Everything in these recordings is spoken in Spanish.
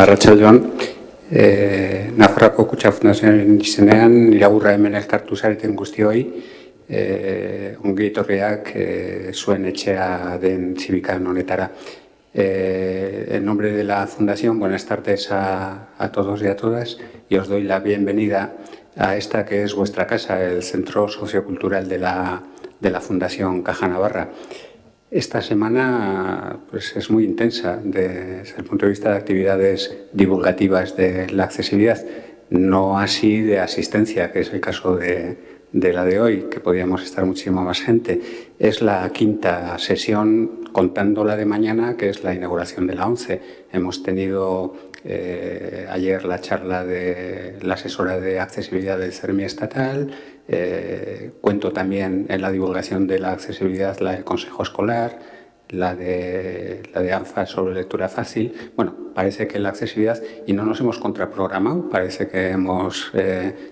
Arratsaldeon, Nafarroako Kutxa Fundazioaren izenean, irakurra hemen elkartu zareten guztioi, ongi etorriak zuen etxea den Zibikan honetara. En nombre de la Fundación, buenas tardes a todos y a todas, y os doy la bienvenida a esta que es vuestra casa, el Centro Sociocultural de la Fundación Caja Navarra. Esta semana pues, es muy intensa desde el punto de vista de actividades divulgativas de la accesibilidad, no así de asistencia, que es el caso de la de hoy, que podíamos estar muchísima más gente. Es la quinta sesión, contando la de mañana, que es la inauguración de la 11. Hemos tenido ayer la charla de la asesora de accesibilidad del CERMI estatal. Cuento también en la divulgación de la accesibilidad la del Consejo Escolar, la de ANFA sobre lectura fácil. Bueno, parece que la accesibilidad, y no nos hemos contraprogramado, parece que hemos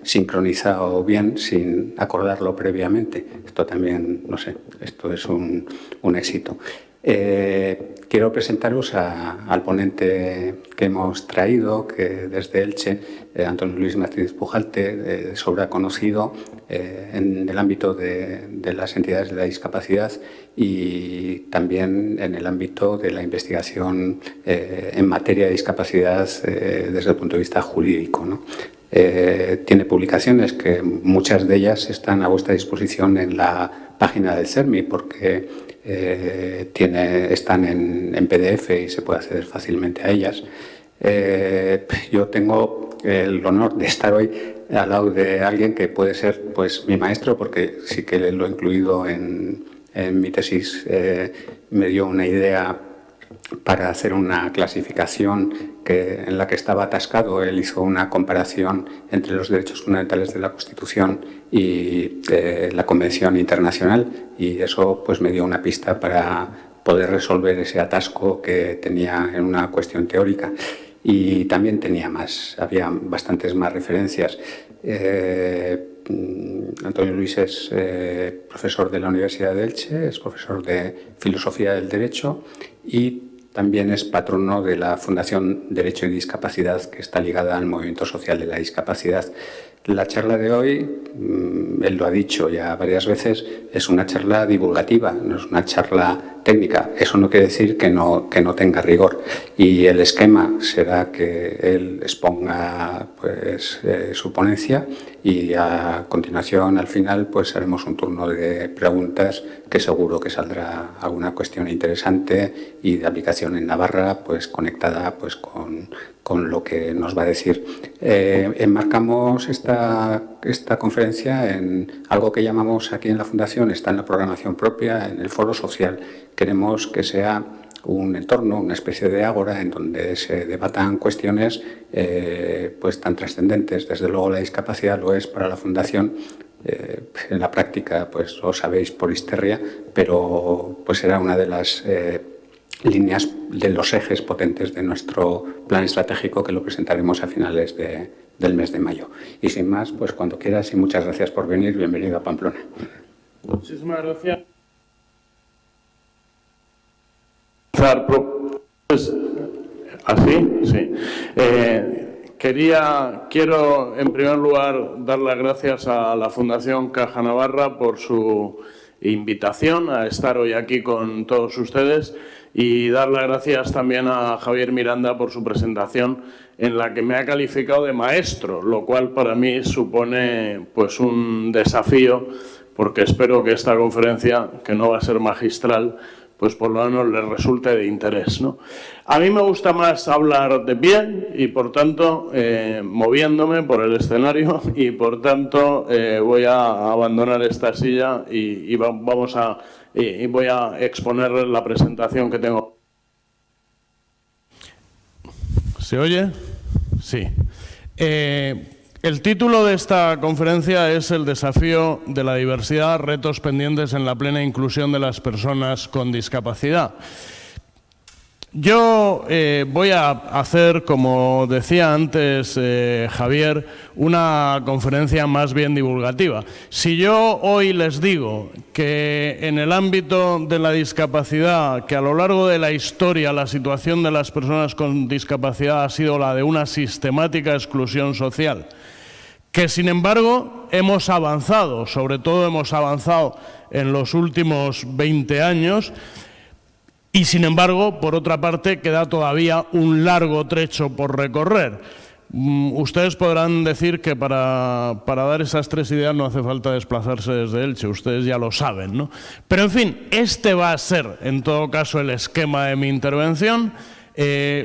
sincronizado bien sin acordarlo previamente. Esto también, no sé, esto es un éxito. Quiero presentaros al ponente que hemos traído, que desde Elche, Antonio Luis Martínez Pujalte, de sobra conocido en el ámbito de las entidades de la discapacidad y también en el ámbito de la investigación en materia de discapacidad desde el punto de vista jurídico, ¿no? Tiene publicaciones que muchas de ellas están a vuestra disposición en la página del CERMI porque están en PDF y se puede acceder fácilmente a ellas. Yo tengo el honor de estar hoy al lado de alguien que puede ser pues, mi maestro, porque sí que lo he incluido en mi tesis. Me dio una idea para hacer una clasificación en la que estaba atascado. Él hizo una comparación entre los derechos fundamentales de la Constitución y la Convención Internacional, y eso pues, me dio una pista para poder resolver ese atasco que tenía en una cuestión teórica. Y también había bastantes más referencias. Antonio Luis es profesor de la Universidad de Elche, es profesor de Filosofía del Derecho y también es patrono de la Fundación Derecho y Discapacidad, que está ligada al movimiento social de la discapacidad. La charla de hoy, él lo ha dicho ya varias veces, es una charla divulgativa, no es una charla técnica. Eso no quiere decir que no tenga rigor. Y el esquema será que él exponga pues, su ponencia y a continuación, al final, pues haremos un turno de preguntas que seguro que saldrá alguna cuestión interesante y de aplicación en Navarra, pues conectada pues, con lo que nos va a decir. Enmarcamos esta conferencia en algo que llamamos aquí en la Fundación, está en la programación propia, en el foro social. Queremos que sea un entorno, una especie de ágora en donde se debatan cuestiones pues tan trascendentes. Desde luego la discapacidad lo es para la Fundación. En la práctica pues lo sabéis por histeria, pero pues será una de las líneas de los ejes potentes de nuestro plan estratégico, que lo presentaremos a finales del mes de mayo. Y sin más, pues cuando quieras, y muchas gracias por venir. Bienvenido a Pamplona. Muchísimas gracias. Pues, ¿así? Sí. Quiero, en primer lugar, dar las gracias a la Fundación Caja Navarra por su invitación a estar hoy aquí con todos ustedes y dar las gracias también a Javier Miranda por su presentación, en la que me ha calificado de maestro, lo cual para mí supone pues, un desafío, porque espero que esta conferencia, que no va a ser magistral, pues por lo menos les resulte de interés, ¿no? A mí me gusta más hablar de pie y, por tanto, moviéndome por el escenario y, por tanto, voy a abandonar esta silla y voy a exponer la presentación que tengo. ¿Se oye? Sí. El título de esta conferencia es El desafío de la diversidad, retos pendientes en la plena inclusión de las personas con discapacidad. Yo voy a hacer, como decía antes Javier, una conferencia más bien divulgativa. Si yo hoy les digo que en el ámbito de la discapacidad, que a lo largo de la historia la situación de las personas con discapacidad ha sido la de una sistemática exclusión social, que sin embargo hemos avanzado, sobre todo hemos avanzado en los últimos 20 años, y sin embargo, por otra parte, queda todavía un largo trecho por recorrer. Ustedes podrán decir que para dar esas tres ideas no hace falta desplazarse desde Elche, ustedes ya lo saben, ¿no? Pero en fin, este va a ser, en todo caso, el esquema de mi intervención.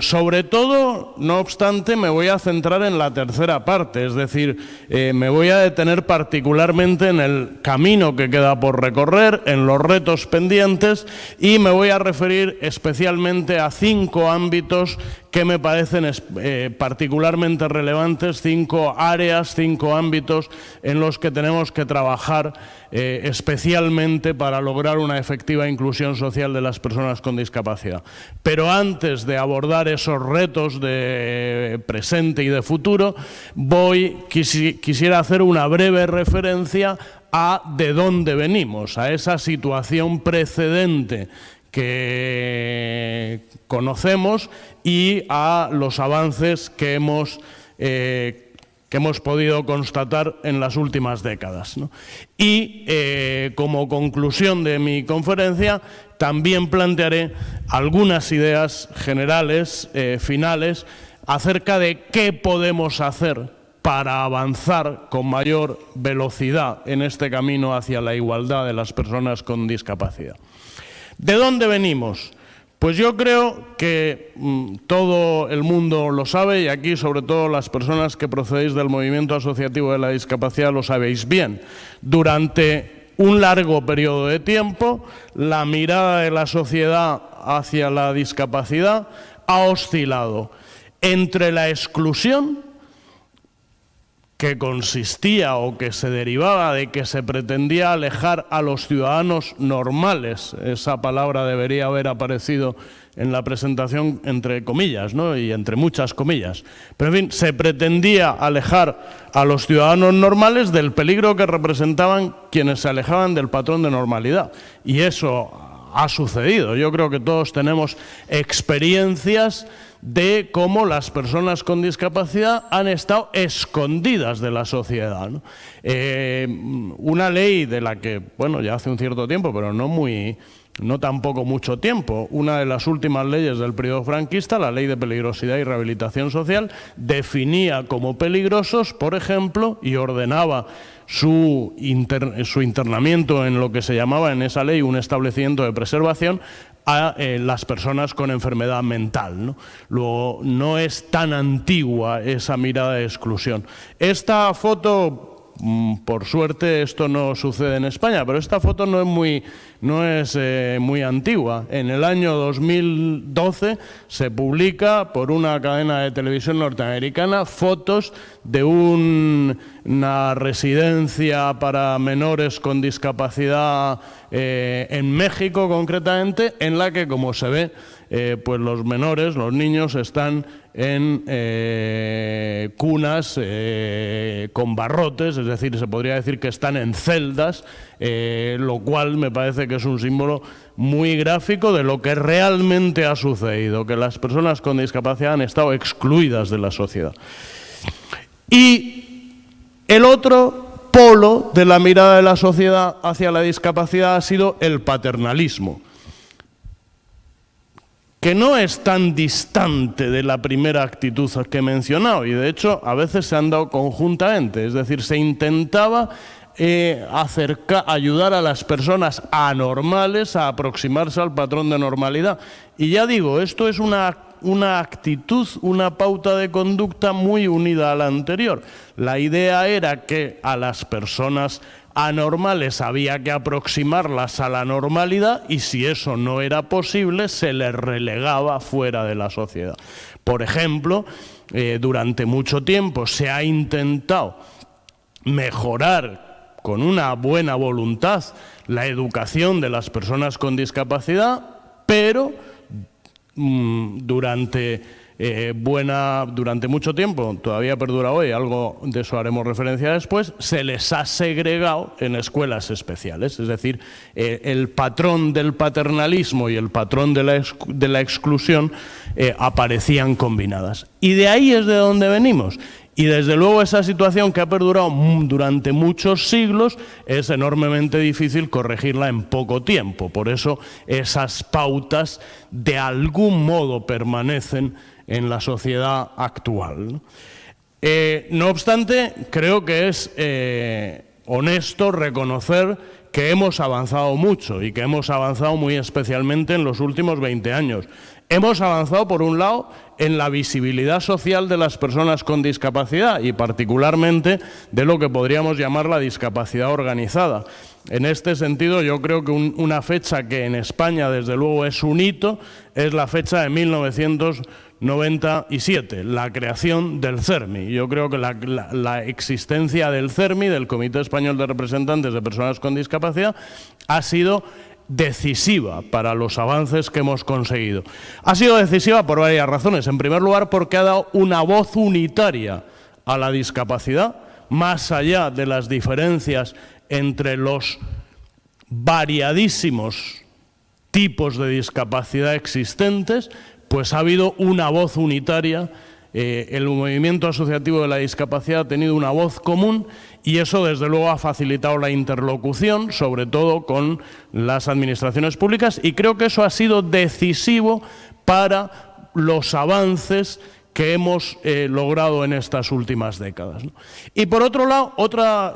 Sobre todo, no obstante, me voy a centrar en la tercera parte, es decir, me voy a detener particularmente en el camino que queda por recorrer, en los retos pendientes, y me voy a referir especialmente a 5 ámbitos que me parecen particularmente relevantes, 5 áreas, 5 ámbitos en los que tenemos que trabajar especialmente para lograr una efectiva inclusión social de las personas con discapacidad. Pero antes de abordar esos retos de presente y de futuro, quisiera hacer una breve referencia a de dónde venimos, a esa situación precedente que conocemos y a los avances que hemos podido constatar en las últimas décadas, ¿no? Y como conclusión de mi conferencia también plantearé algunas ideas generales, finales, acerca de qué podemos hacer para avanzar con mayor velocidad en este camino hacia la igualdad de las personas con discapacidad. ¿De dónde venimos? Pues yo creo que todo el mundo lo sabe, y aquí sobre todo las personas que procedéis del movimiento asociativo de la discapacidad lo sabéis bien. Durante un largo periodo de tiempo, la mirada de la sociedad hacia la discapacidad ha oscilado entre la exclusión, que consistía o que se derivaba de que se pretendía alejar a los ciudadanos normales. Esa palabra debería haber aparecido en la presentación entre comillas, ¿no? Y entre muchas comillas. Pero en fin, se pretendía alejar a los ciudadanos normales del peligro que representaban quienes se alejaban del patrón de normalidad. Y eso ha sucedido. Yo creo que todos tenemos experiencias de cómo las personas con discapacidad han estado escondidas de la sociedad, ¿no? Una ley de la que, bueno, ya hace un cierto tiempo, pero no tampoco mucho tiempo, una de las últimas leyes del periodo franquista, la Ley de Peligrosidad y Rehabilitación Social, definía como peligrosos, por ejemplo, y ordenaba su internamiento en lo que se llamaba en esa ley un establecimiento de preservación a las personas con enfermedad mental, ¿no? Luego, no es tan antigua esa mirada de exclusión. Esta foto, por suerte esto no sucede en España, pero esta foto no es muy antigua. En el año 2012 se publica por una cadena de televisión norteamericana fotos de una residencia para menores con discapacidad en México concretamente, en la que, como se ve, pues los menores, los niños, están en cunas con barrotes, es decir, se podría decir que están en celdas, lo cual me parece que es un símbolo muy gráfico de lo que realmente ha sucedido, que las personas con discapacidad han estado excluidas de la sociedad. Y el otro polo de la mirada de la sociedad hacia la discapacidad ha sido el paternalismo, que no es tan distante de la primera actitud que he mencionado, y de hecho a veces se han dado conjuntamente, es decir, se intentaba ayudar a las personas anormales a aproximarse al patrón de normalidad. Y ya digo, esto es una actitud, una pauta de conducta muy unida a la anterior. La idea era que a las personas anormales había que aproximarlas a la normalidad, y si eso no era posible se les relegaba fuera de la sociedad. Por ejemplo, durante mucho tiempo se ha intentado mejorar con una buena voluntad la educación de las personas con discapacidad, pero durante mucho tiempo, todavía perdura hoy, algo de eso haremos referencia después, se les ha segregado en escuelas especiales. Es decir, el patrón del paternalismo y el patrón de la exclusión aparecían combinadas. Y de ahí es de donde venimos. Y desde luego esa situación que ha perdurado durante muchos siglos es enormemente difícil corregirla en poco tiempo. Por eso esas pautas de algún modo permanecen en la sociedad actual, ¿no? No obstante, creo que es honesto reconocer que hemos avanzado mucho y que hemos avanzado muy especialmente en los últimos 20 años. Hemos avanzado, por un lado, en la visibilidad social de las personas con discapacidad y particularmente de lo que podríamos llamar la discapacidad organizada. En este sentido, yo creo que una fecha que en España, desde luego, es un hito, es la fecha de 1997, la creación del CERMI. Yo creo que la existencia del CERMI, del Comité Español de Representantes de Personas con Discapacidad, ha sido decisiva para los avances que hemos conseguido. Ha sido decisiva por varias razones. En primer lugar, porque ha dado una voz unitaria a la discapacidad, más allá de las diferencias entre los variadísimos tipos de discapacidad existentes, pues ha habido una voz unitaria. El movimiento asociativo de la discapacidad ha tenido una voz común y eso desde luego ha facilitado la interlocución, sobre todo con las administraciones públicas, y creo que eso ha sido decisivo para los avances que hemos logrado en estas últimas décadas, ¿no? Y por otro lado, otra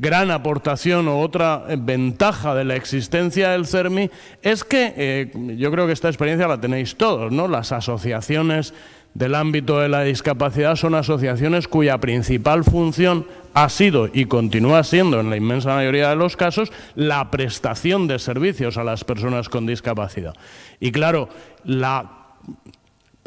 gran aportación o otra ventaja de la existencia del CERMI es que yo creo que esta experiencia la tenéis todos, ¿no? Las asociaciones del ámbito de la discapacidad son asociaciones cuya principal función ha sido y continúa siendo, en la inmensa mayoría de los casos, la prestación de servicios a las personas con discapacidad. Y claro,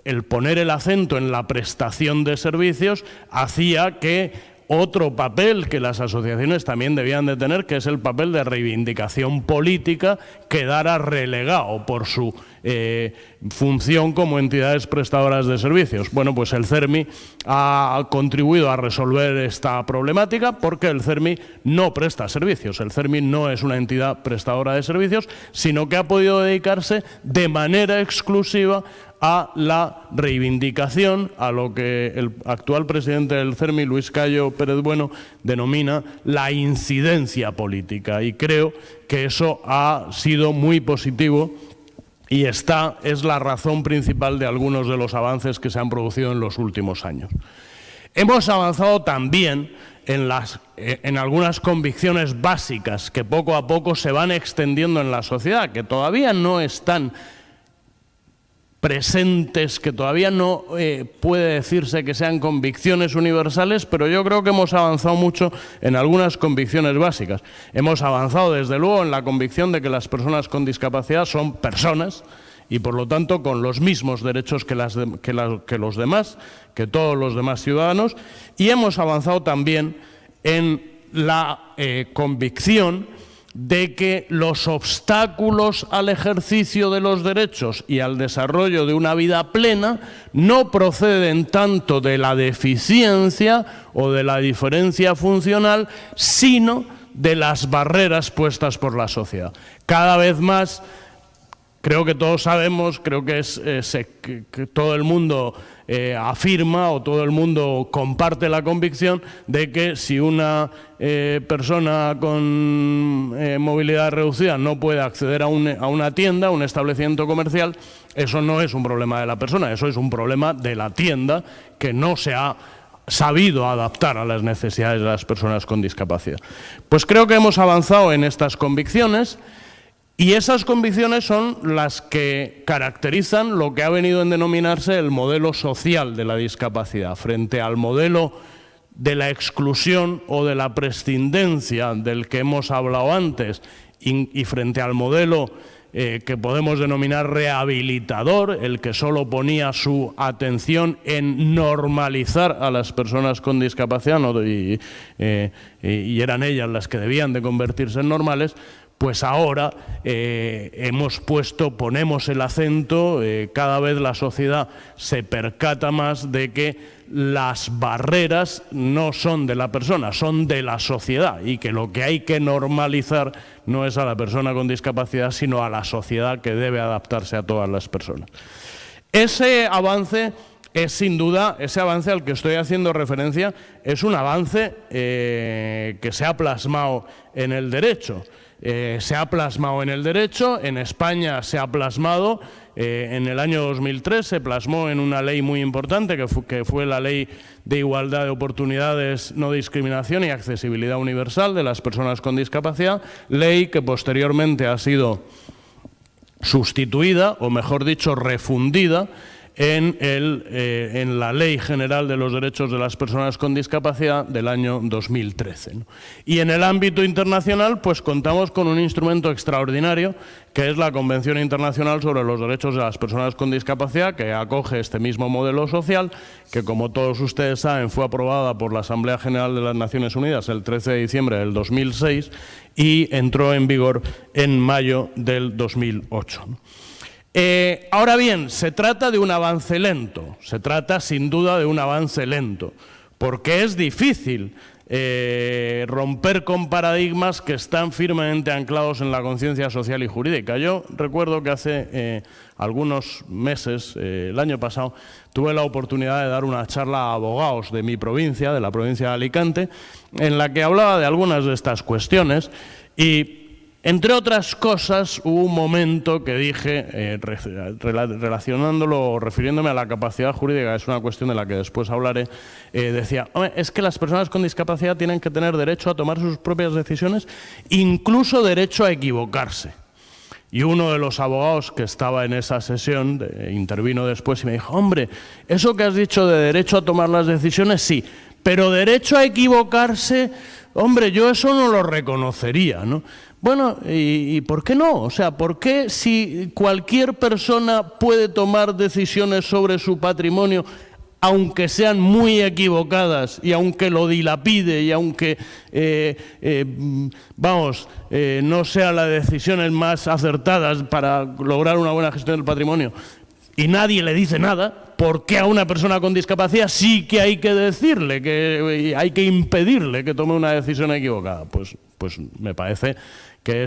el poner el acento en la prestación de servicios hacía que otro papel que las asociaciones también debían de tener, que es el papel de reivindicación política, quedara relegado por su función como entidades prestadoras de servicios. Bueno, pues el CERMI ha contribuido a resolver esta problemática porque el CERMI no presta servicios. El CERMI no es una entidad prestadora de servicios, sino que ha podido dedicarse de manera exclusiva a la reivindicación, a lo que el actual presidente del CERMI, Luis Cayo Pérez Bueno, denomina la incidencia política. Y creo que eso ha sido muy positivo y esta es la razón principal de algunos de los avances que se han producido en los últimos años. Hemos avanzado también en algunas convicciones básicas que poco a poco se van extendiendo en la sociedad, que todavía no están presentes, que todavía no puede decirse que sean convicciones universales, pero yo creo que hemos avanzado mucho en algunas convicciones básicas. Hemos avanzado desde luego en la convicción de que las personas con discapacidad son personas y por lo tanto con los mismos derechos que los demás, que todos los demás ciudadanos, y hemos avanzado también en la convicción de que los obstáculos al ejercicio de los derechos y al desarrollo de una vida plena no proceden tanto de la deficiencia o de la diferencia funcional, sino de las barreras puestas por la sociedad. Cada vez más, creo que todos sabemos, creo que que todo el mundo afirma o todo el mundo comparte la convicción de que si una persona con movilidad reducida no puede acceder a una tienda, a un establecimiento comercial, eso no es un problema de la persona, eso es un problema de la tienda que no se ha sabido adaptar a las necesidades de las personas con discapacidad. Pues creo que hemos avanzado en estas convicciones. Y esas convicciones son las que caracterizan lo que ha venido en denominarse el modelo social de la discapacidad, frente al modelo de la exclusión o de la prescindencia del que hemos hablado antes y frente al modelo que podemos denominar rehabilitador, el que solo ponía su atención en normalizar a las personas con discapacidad y eran ellas las que debían de convertirse en normales. pues ahora ponemos el acento, cada vez la sociedad se percata más de que las barreras no son de la persona, son de la sociedad, y que lo que hay que normalizar no es a la persona con discapacidad, sino a la sociedad, que debe adaptarse a todas las personas. Ese avance es sin duda, ese avance al que estoy haciendo referencia, es un avance que se ha plasmado en el derecho. En España se ha plasmado, en el año 2003 se plasmó en una ley muy importante que fue la Ley de Igualdad de Oportunidades, No Discriminación y Accesibilidad Universal de las Personas con Discapacidad, ley que posteriormente ha sido sustituida, o mejor dicho, refundida, en la Ley General de los Derechos de las Personas con Discapacidad del año 2013. ¿no? Y en el ámbito internacional, pues contamos con un instrumento extraordinario, que es la Convención Internacional sobre los Derechos de las Personas con Discapacidad, que acoge este mismo modelo social, que, como todos ustedes saben, fue aprobada por la Asamblea General de las Naciones Unidas el 13 de diciembre del 2006 y entró en vigor en mayo del 2008. ¿no? Ahora bien, se trata de un avance lento, se trata sin duda de un avance lento, porque es difícil romper con paradigmas que están firmemente anclados en la conciencia social y jurídica. Yo recuerdo que hace algunos meses, el año pasado, tuve la oportunidad de dar una charla a abogados de mi provincia, de la provincia de Alicante, en la que hablaba de algunas de estas cuestiones y, entre otras cosas, hubo un momento que dije, relacionándolo o refiriéndome a la capacidad jurídica, es una cuestión de la que después hablaré, decía, es que las personas con discapacidad tienen que tener derecho a tomar sus propias decisiones, incluso derecho a equivocarse. Y uno de los abogados que estaba en esa sesión intervino después y me dijo, hombre, eso que has dicho de derecho a tomar las decisiones, sí, pero derecho a equivocarse, hombre, yo eso no lo reconocería, ¿no? Bueno, ¿y por qué no? O sea, ¿por qué si cualquier persona puede tomar decisiones sobre su patrimonio, aunque sean muy equivocadas y aunque lo dilapide y aunque, no sean las decisiones más acertadas para lograr una buena gestión del patrimonio, y nadie le dice nada, ¿por qué a una persona con discapacidad sí que hay que decirle, que hay que impedirle que tome una decisión equivocada? Pues me parece que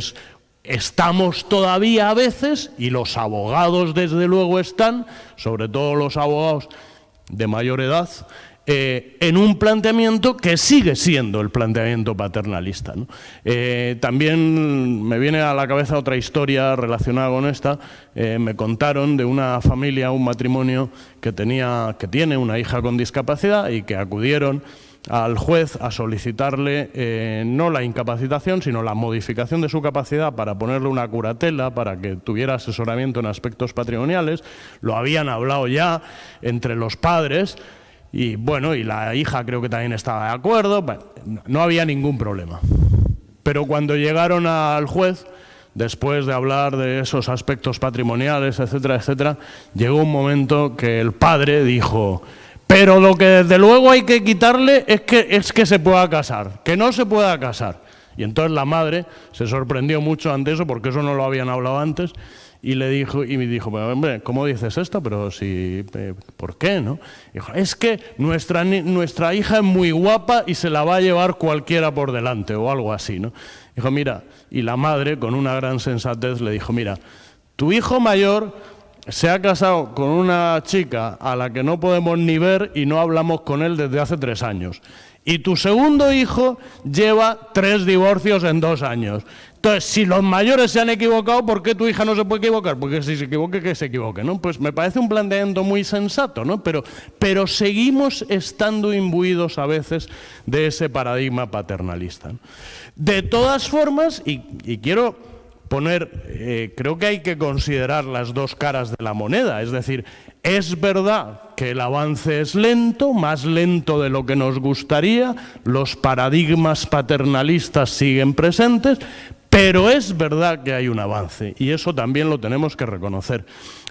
estamos todavía a veces, y los abogados desde luego están, sobre todo los abogados de mayor edad, en un planteamiento que sigue siendo el planteamiento paternalista, ¿no? También me viene a la cabeza otra historia relacionada con esta. Me contaron de una familia, un matrimonio que tiene una hija con discapacidad y que acudieron al juez a solicitarle no la incapacitación, sino la modificación de su capacidad para ponerle una curatela, para que tuviera asesoramiento en aspectos patrimoniales. Lo habían hablado ya entre los padres y, bueno, y la hija creo que también estaba de acuerdo. Bueno, no había ningún problema. Pero cuando llegaron al juez, después de hablar de esos aspectos patrimoniales, etcétera, etcétera, llegó un momento que el padre dijo: pero lo que desde luego hay que quitarle es que se pueda casar, que no se pueda casar. Y entonces la madre se sorprendió mucho ante eso, porque eso no lo habían hablado antes, y me dijo, pero, hombre, ¿cómo dices esto? Pero si, ¿por qué, no? Dijo, es que nuestra hija es muy guapa y se la va a llevar cualquiera por delante, o algo así, ¿no? Dijo, mira, y la madre, con una gran sensatez, le dijo, mira, tu hijo mayor se ha casado con una chica a la que no podemos ni ver y no hablamos con él desde hace 3 años. Y tu segundo hijo lleva 3 divorcios en 2 años. Entonces, si los mayores se han equivocado, ¿por qué tu hija no se puede equivocar? Porque si se equivoque, que se equivoque, ¿no? Pues me parece un planteamiento muy sensato, ¿no? Pero seguimos estando imbuidos a veces de ese paradigma paternalista, ¿no? De todas formas, y quiero creo que hay que considerar las dos caras de la moneda, es decir, es verdad que el avance es lento, más lento de lo que nos gustaría, los paradigmas paternalistas siguen presentes, pero es verdad que hay un avance y eso también lo tenemos que reconocer.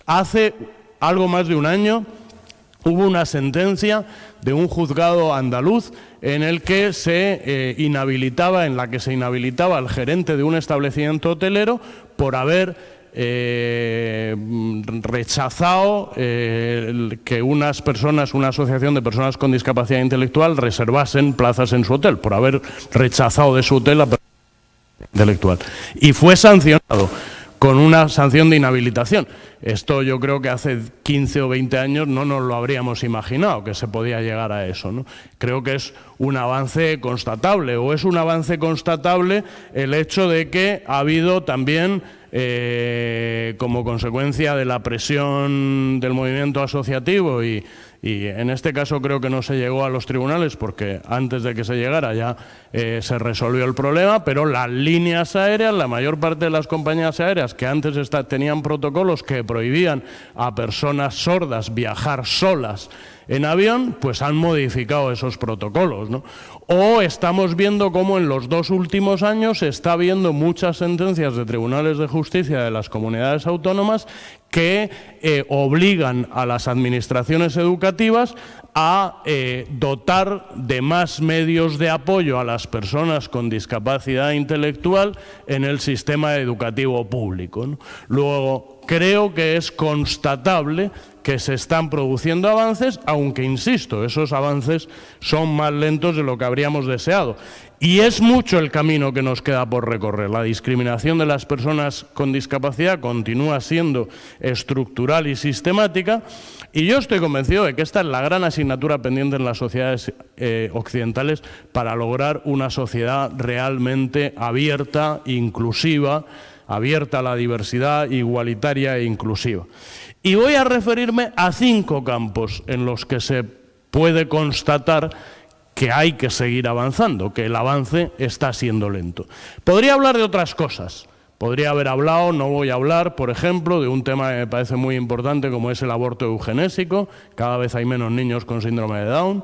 Hace algo más de un año hubo una sentencia de un juzgado andaluz en el que se inhabilitaba al gerente de un establecimiento hotelero por haber rechazado que una asociación de personas con discapacidad intelectual reservasen plazas en su hotel, por haber rechazado de su hotel a personas intelectual. Y fue sancionado con una sanción de inhabilitación. Esto yo creo que hace 15 o 20 años no nos lo habríamos imaginado, que se podía llegar a eso, ¿no? Creo que es un avance constatable, o es un avance constatable el hecho de que ha habido también, como consecuencia de la presión del movimiento asociativo y en este caso creo que no se llegó a los tribunales porque antes de que se llegara ya se resolvió el problema, pero las líneas aéreas, la mayor parte de las compañías aéreas que antes tenían protocolos que prohibían a personas sordas viajar solas en avión, pues han modificado esos protocolos, ¿no? O estamos viendo cómo en los 2 últimos años se está viendo muchas sentencias de tribunales de justicia de las comunidades autónomas que obligan a las administraciones educativas a dotar de más medios de apoyo a las personas con discapacidad intelectual en el sistema educativo público, ¿no? Luego, creo que es constatable que se están produciendo avances, aunque, insisto, esos avances son más lentos de lo que habríamos deseado. Y es mucho el camino que nos queda por recorrer. La discriminación de las personas con discapacidad continúa siendo estructural y sistemática, y yo estoy convencido de que esta es la gran asignatura pendiente en las sociedades occidentales para lograr una sociedad realmente abierta, inclusiva, abierta a la diversidad, igualitaria e inclusiva. Y voy a referirme a 5 campos en los que se puede constatar que hay que seguir avanzando, que el avance está siendo lento. Podría hablar de otras cosas. Podría haber hablado, no voy a hablar, por ejemplo, de un tema que me parece muy importante como es el aborto eugenésico. Cada vez hay menos niños con síndrome de Down.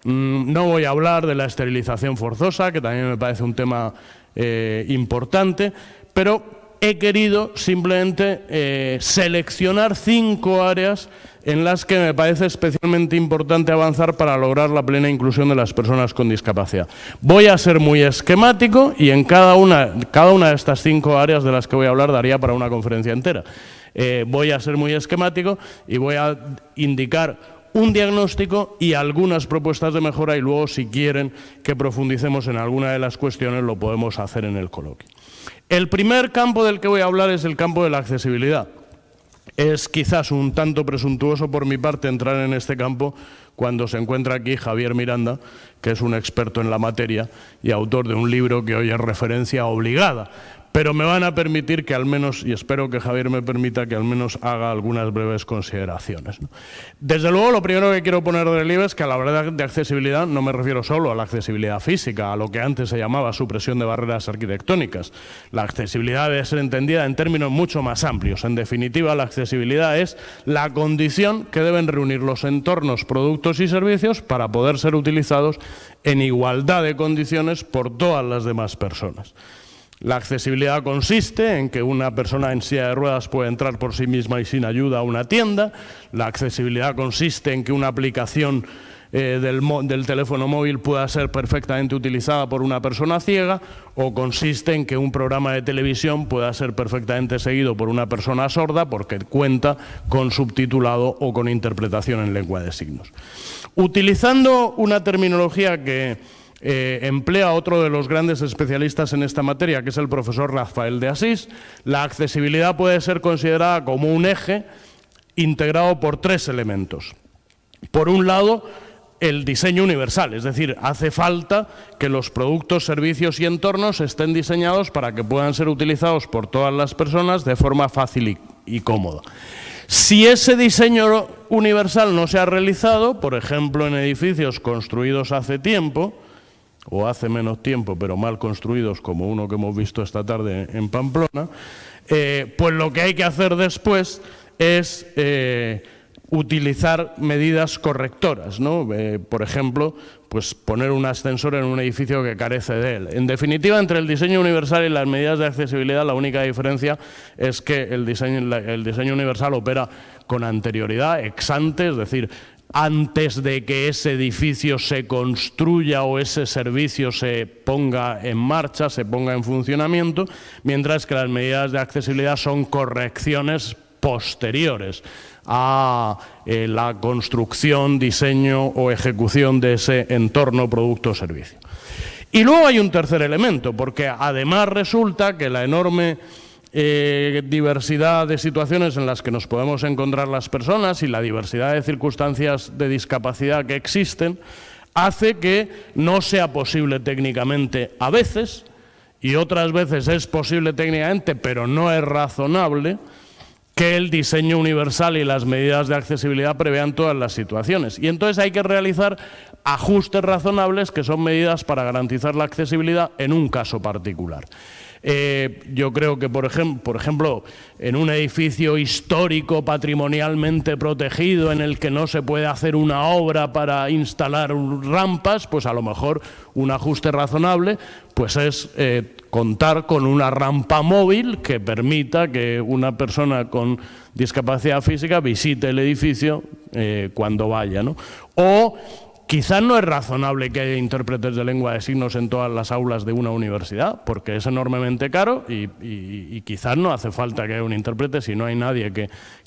No voy a hablar de la esterilización forzosa, que también me parece un tema importante, pero he querido simplemente seleccionar 5 áreas en las que me parece especialmente importante avanzar para lograr la plena inclusión de las personas con discapacidad. Voy a ser muy esquemático y en cada una de estas 5 áreas de las que voy a hablar daría para una conferencia entera. Voy a ser muy esquemático y voy a indicar un diagnóstico y algunas propuestas de mejora y luego, si quieren que profundicemos en alguna de las cuestiones, lo podemos hacer en el coloquio. El primer campo del que voy a hablar es el campo de la accesibilidad. Es quizás un tanto presuntuoso por mi parte entrar en este campo cuando se encuentra aquí Javier Miranda, que es un experto en la materia y autor de un libro que hoy es referencia obligada. Pero me van a permitir que al menos, y espero que Javier me permita, que al menos haga algunas breves consideraciones, ¿no? Desde luego, lo primero que quiero poner de relieve es que a la hora de accesibilidad no me refiero solo a la accesibilidad física, a lo que antes se llamaba supresión de barreras arquitectónicas. La accesibilidad debe ser entendida en términos mucho más amplios. En definitiva, la accesibilidad es la condición que deben reunir los entornos, productos y servicios para poder ser utilizados en igualdad de condiciones por todas las demás personas. La accesibilidad consiste en que una persona en silla de ruedas puede entrar por sí misma y sin ayuda a una tienda. La accesibilidad consiste en que una aplicación del teléfono móvil pueda ser perfectamente utilizada por una persona ciega, o consiste en que un programa de televisión pueda ser perfectamente seguido por una persona sorda porque cuenta con subtitulado o con interpretación en lengua de signos. Utilizando una terminología que emplea otro de los grandes especialistas en esta materia, que es el profesor Rafael de Asís, la accesibilidad puede ser considerada como un eje integrado por 3 elementos. Por un lado, el diseño universal, es decir, hace falta que los productos, servicios y entornos estén diseñados para que puedan ser utilizados por todas las personas de forma fácil y cómoda. Si ese diseño universal no se ha realizado, por ejemplo, en edificios construidos hace tiempo, o hace menos tiempo, pero mal construidos, como uno que hemos visto esta tarde en Pamplona, pues lo que hay que hacer después es utilizar medidas correctoras, ¿no? Por ejemplo, pues poner un ascensor en un edificio que carece de él. En definitiva, entre el diseño universal y las medidas de accesibilidad, la única diferencia es que el diseño universal opera con anterioridad, ex ante, es decir, antes de que ese edificio se construya o ese servicio se ponga en marcha, se ponga en funcionamiento, mientras que las medidas de accesibilidad son correcciones posteriores a la construcción, diseño o ejecución de ese entorno, producto o servicio. Y luego hay un tercer elemento, porque además resulta que la enorme diversidad de situaciones en las que nos podemos encontrar las personas y la diversidad de circunstancias de discapacidad que existen hace que no sea posible técnicamente a veces, y otras veces es posible técnicamente, pero no es razonable, que el diseño universal y las medidas de accesibilidad prevean todas las situaciones. Y entonces hay que realizar ajustes razonables, que son medidas para garantizar la accesibilidad en un caso particular. Yo creo que, por ejemplo, en un edificio histórico patrimonialmente protegido en el que no se puede hacer una obra para instalar rampas, pues a lo mejor un ajuste razonable pues es contar con una rampa móvil que permita que una persona con discapacidad física visite el edificio cuando vaya, ¿no? O quizás no es razonable que haya intérpretes de lengua de signos en todas las aulas de una universidad, porque es enormemente caro y quizás no hace falta que haya un intérprete si no hay nadie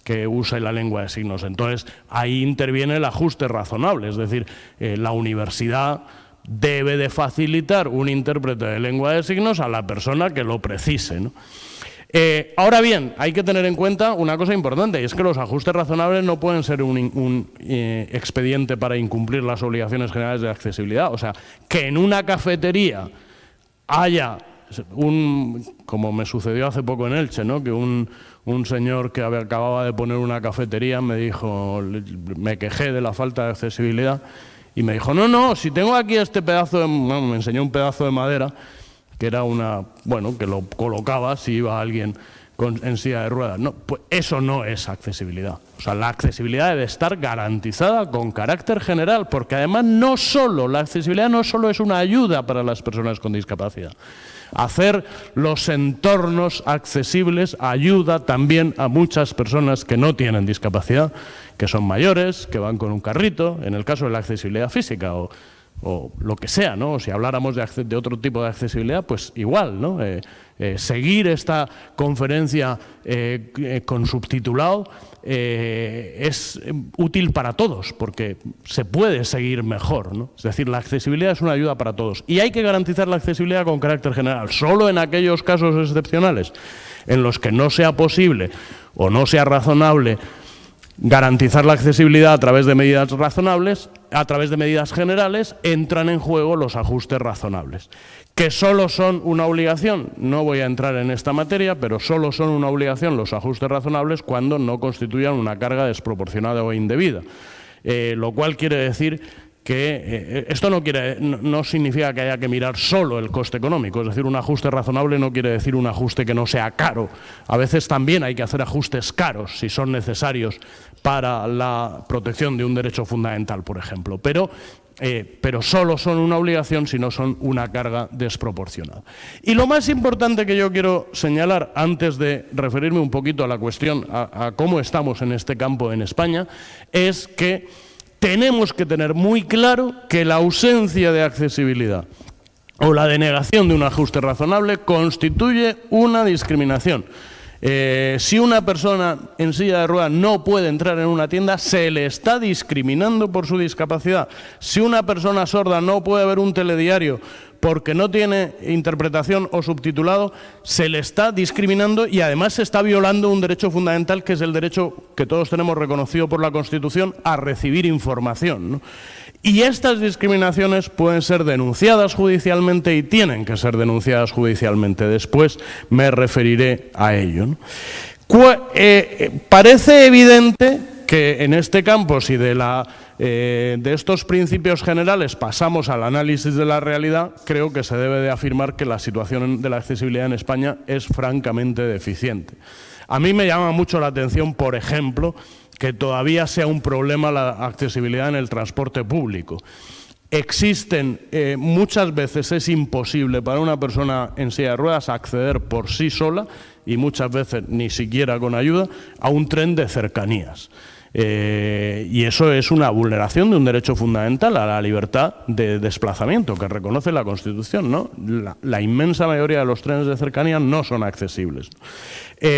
que use la lengua de signos. Entonces, ahí interviene el ajuste razonable, es decir, la universidad debe de facilitar un intérprete de lengua de signos a la persona que lo precise, ¿no? Ahora bien, hay que tener en cuenta una cosa importante, y es que los ajustes razonables no pueden ser un expediente para incumplir las obligaciones generales de accesibilidad. O sea, que en una cafetería haya como me sucedió hace poco en Elche, ¿no? Que un señor que acababa de poner una cafetería me dijo, me quejé de la falta de accesibilidad, y me dijo, no, si tengo aquí este pedazo de... Bueno, me enseñó un pedazo de madera, que era que lo colocaba si iba alguien en silla de ruedas. No, pues eso no es accesibilidad. O sea, la accesibilidad debe estar garantizada con carácter general, porque además la accesibilidad no solo es una ayuda para las personas con discapacidad. Hacer los entornos accesibles ayuda también a muchas personas que no tienen discapacidad, que son mayores, que van con un carrito, en el caso de la accesibilidad física o lo que sea, ¿no? Si habláramos de otro tipo de accesibilidad, pues igual, ¿no? Seguir esta conferencia con subtitulado es útil para todos, porque se puede seguir mejor, ¿no? Es decir, la accesibilidad es una ayuda para todos. Y hay que garantizar la accesibilidad con carácter general. Solo en aquellos casos excepcionales en los que no sea posible o no sea razonable garantizar la accesibilidad a través de medidas razonables, a través de medidas generales, entran en juego los ajustes razonables. ¿Que solo son una obligación? No voy a entrar en esta materia, pero solo son una obligación los ajustes razonables cuando no constituyan una carga desproporcionada o indebida. Lo cual quiere decir que esto no significa que haya que mirar solo el coste económico, es decir, un ajuste razonable no quiere decir un ajuste que no sea caro. A veces también hay que hacer ajustes caros si son necesarios para la protección de un derecho fundamental, por ejemplo, pero solo son una obligación si no son una carga desproporcionada. Y lo más importante que yo quiero señalar, antes de referirme un poquito a la cuestión, a cómo estamos en este campo en España, es que tenemos que tener muy claro que la ausencia de accesibilidad o la denegación de un ajuste razonable constituye una discriminación. Si una persona en silla de ruedas no puede entrar en una tienda, se le está discriminando por su discapacidad. Si una persona sorda no puede ver un telediario porque no tiene interpretación o subtitulado, se le está discriminando y además se está violando un derecho fundamental, que es el derecho que todos tenemos reconocido por la Constitución a recibir información, ¿no? Y estas discriminaciones pueden ser denunciadas judicialmente y tienen que ser denunciadas judicialmente. Después me referiré a ello, ¿no? Parece evidente que en este campo, si de estos principios generales pasamos al análisis de la realidad, creo que se debe de afirmar que la situación de la accesibilidad en España es francamente deficiente. A mí me llama mucho la atención, por ejemplo, que todavía sea un problema la accesibilidad en el transporte público. Muchas veces es imposible para una persona en silla de ruedas acceder por sí sola, y muchas veces ni siquiera con ayuda, a un tren de cercanías. Y eso es una vulneración de un derecho fundamental a la libertad de desplazamiento que reconoce la Constitución, ¿no? La inmensa mayoría de los trenes de cercanía no son accesibles.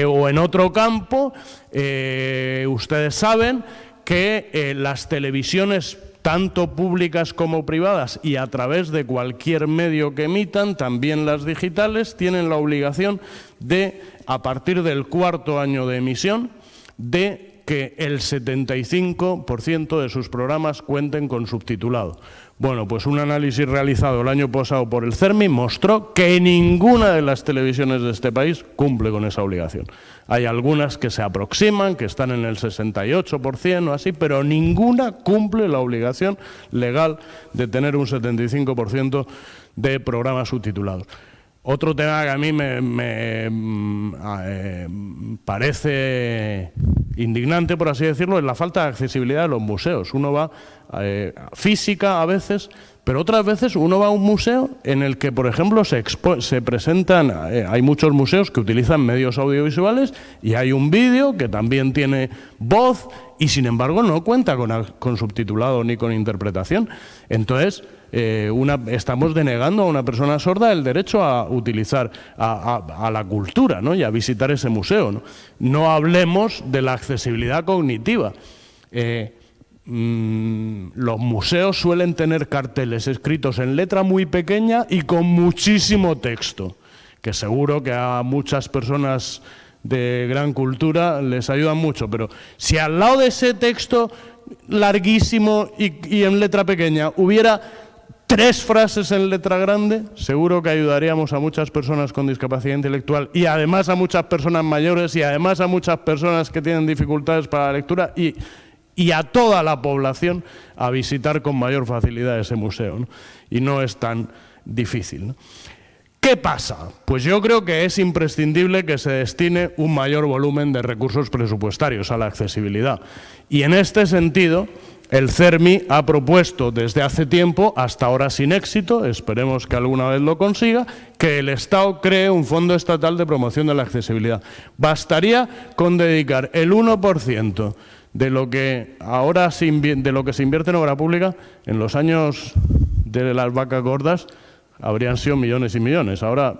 O en otro campo, ustedes saben que las televisiones, tanto públicas como privadas, y a través de cualquier medio que emitan, también las digitales, tienen la obligación de, a partir del 4º año de emisión, de que el 75% de sus programas cuenten con subtitulado. Bueno, pues un análisis realizado el año pasado por el CERMI mostró que ninguna de las televisiones de este país cumple con esa obligación. Hay algunas que se aproximan, que están en el 68% o así, pero ninguna cumple la obligación legal de tener un 75% de programas subtitulados. Otro tema que a mí me parece indignante, por así decirlo, es la falta de accesibilidad de los museos. Uno va física a veces, pero otras veces uno va a un museo en el que, por ejemplo, se presentan, hay muchos museos que utilizan medios audiovisuales y hay un vídeo que también tiene voz y, sin embargo, no cuenta con subtitulado ni con interpretación. Entonces, estamos denegando a una persona sorda el derecho a utilizar a la cultura, ¿no? Y a visitar ese museo, ¿no? No hablemos de la accesibilidad cognitiva. Los museos suelen tener carteles escritos en letra muy pequeña y con muchísimo texto, que seguro que a muchas personas de gran cultura les ayudan mucho, pero si al lado de ese texto larguísimo y en letra pequeña hubiera 3 frases en letra grande, seguro que ayudaríamos a muchas personas con discapacidad intelectual y además a muchas personas mayores y además a muchas personas que tienen dificultades para la lectura y a toda la población a visitar con mayor facilidad ese museo, ¿no? Y no es tan difícil, ¿no? ¿Qué pasa? Pues yo creo que es imprescindible que se destine un mayor volumen de recursos presupuestarios a la accesibilidad. Y en este sentido, el CERMI ha propuesto desde hace tiempo, hasta ahora sin éxito, esperemos que alguna vez lo consiga, que el Estado cree un fondo estatal de promoción de la accesibilidad. Bastaría con dedicar el 1% de lo que ahora se invierte en obra pública. En los años de las vacas gordas habrían sido millones y millones. Ahora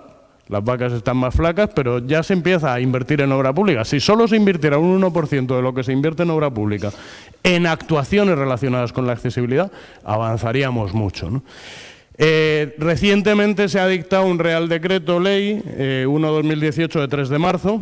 las vacas están más flacas, pero ya se empieza a invertir en obra pública. Si solo se invirtiera un 1% de lo que se invierte en obra pública en actuaciones relacionadas con la accesibilidad, avanzaríamos mucho, ¿no? Recientemente se ha dictado un Real Decreto Ley 1/2018 de 3 de marzo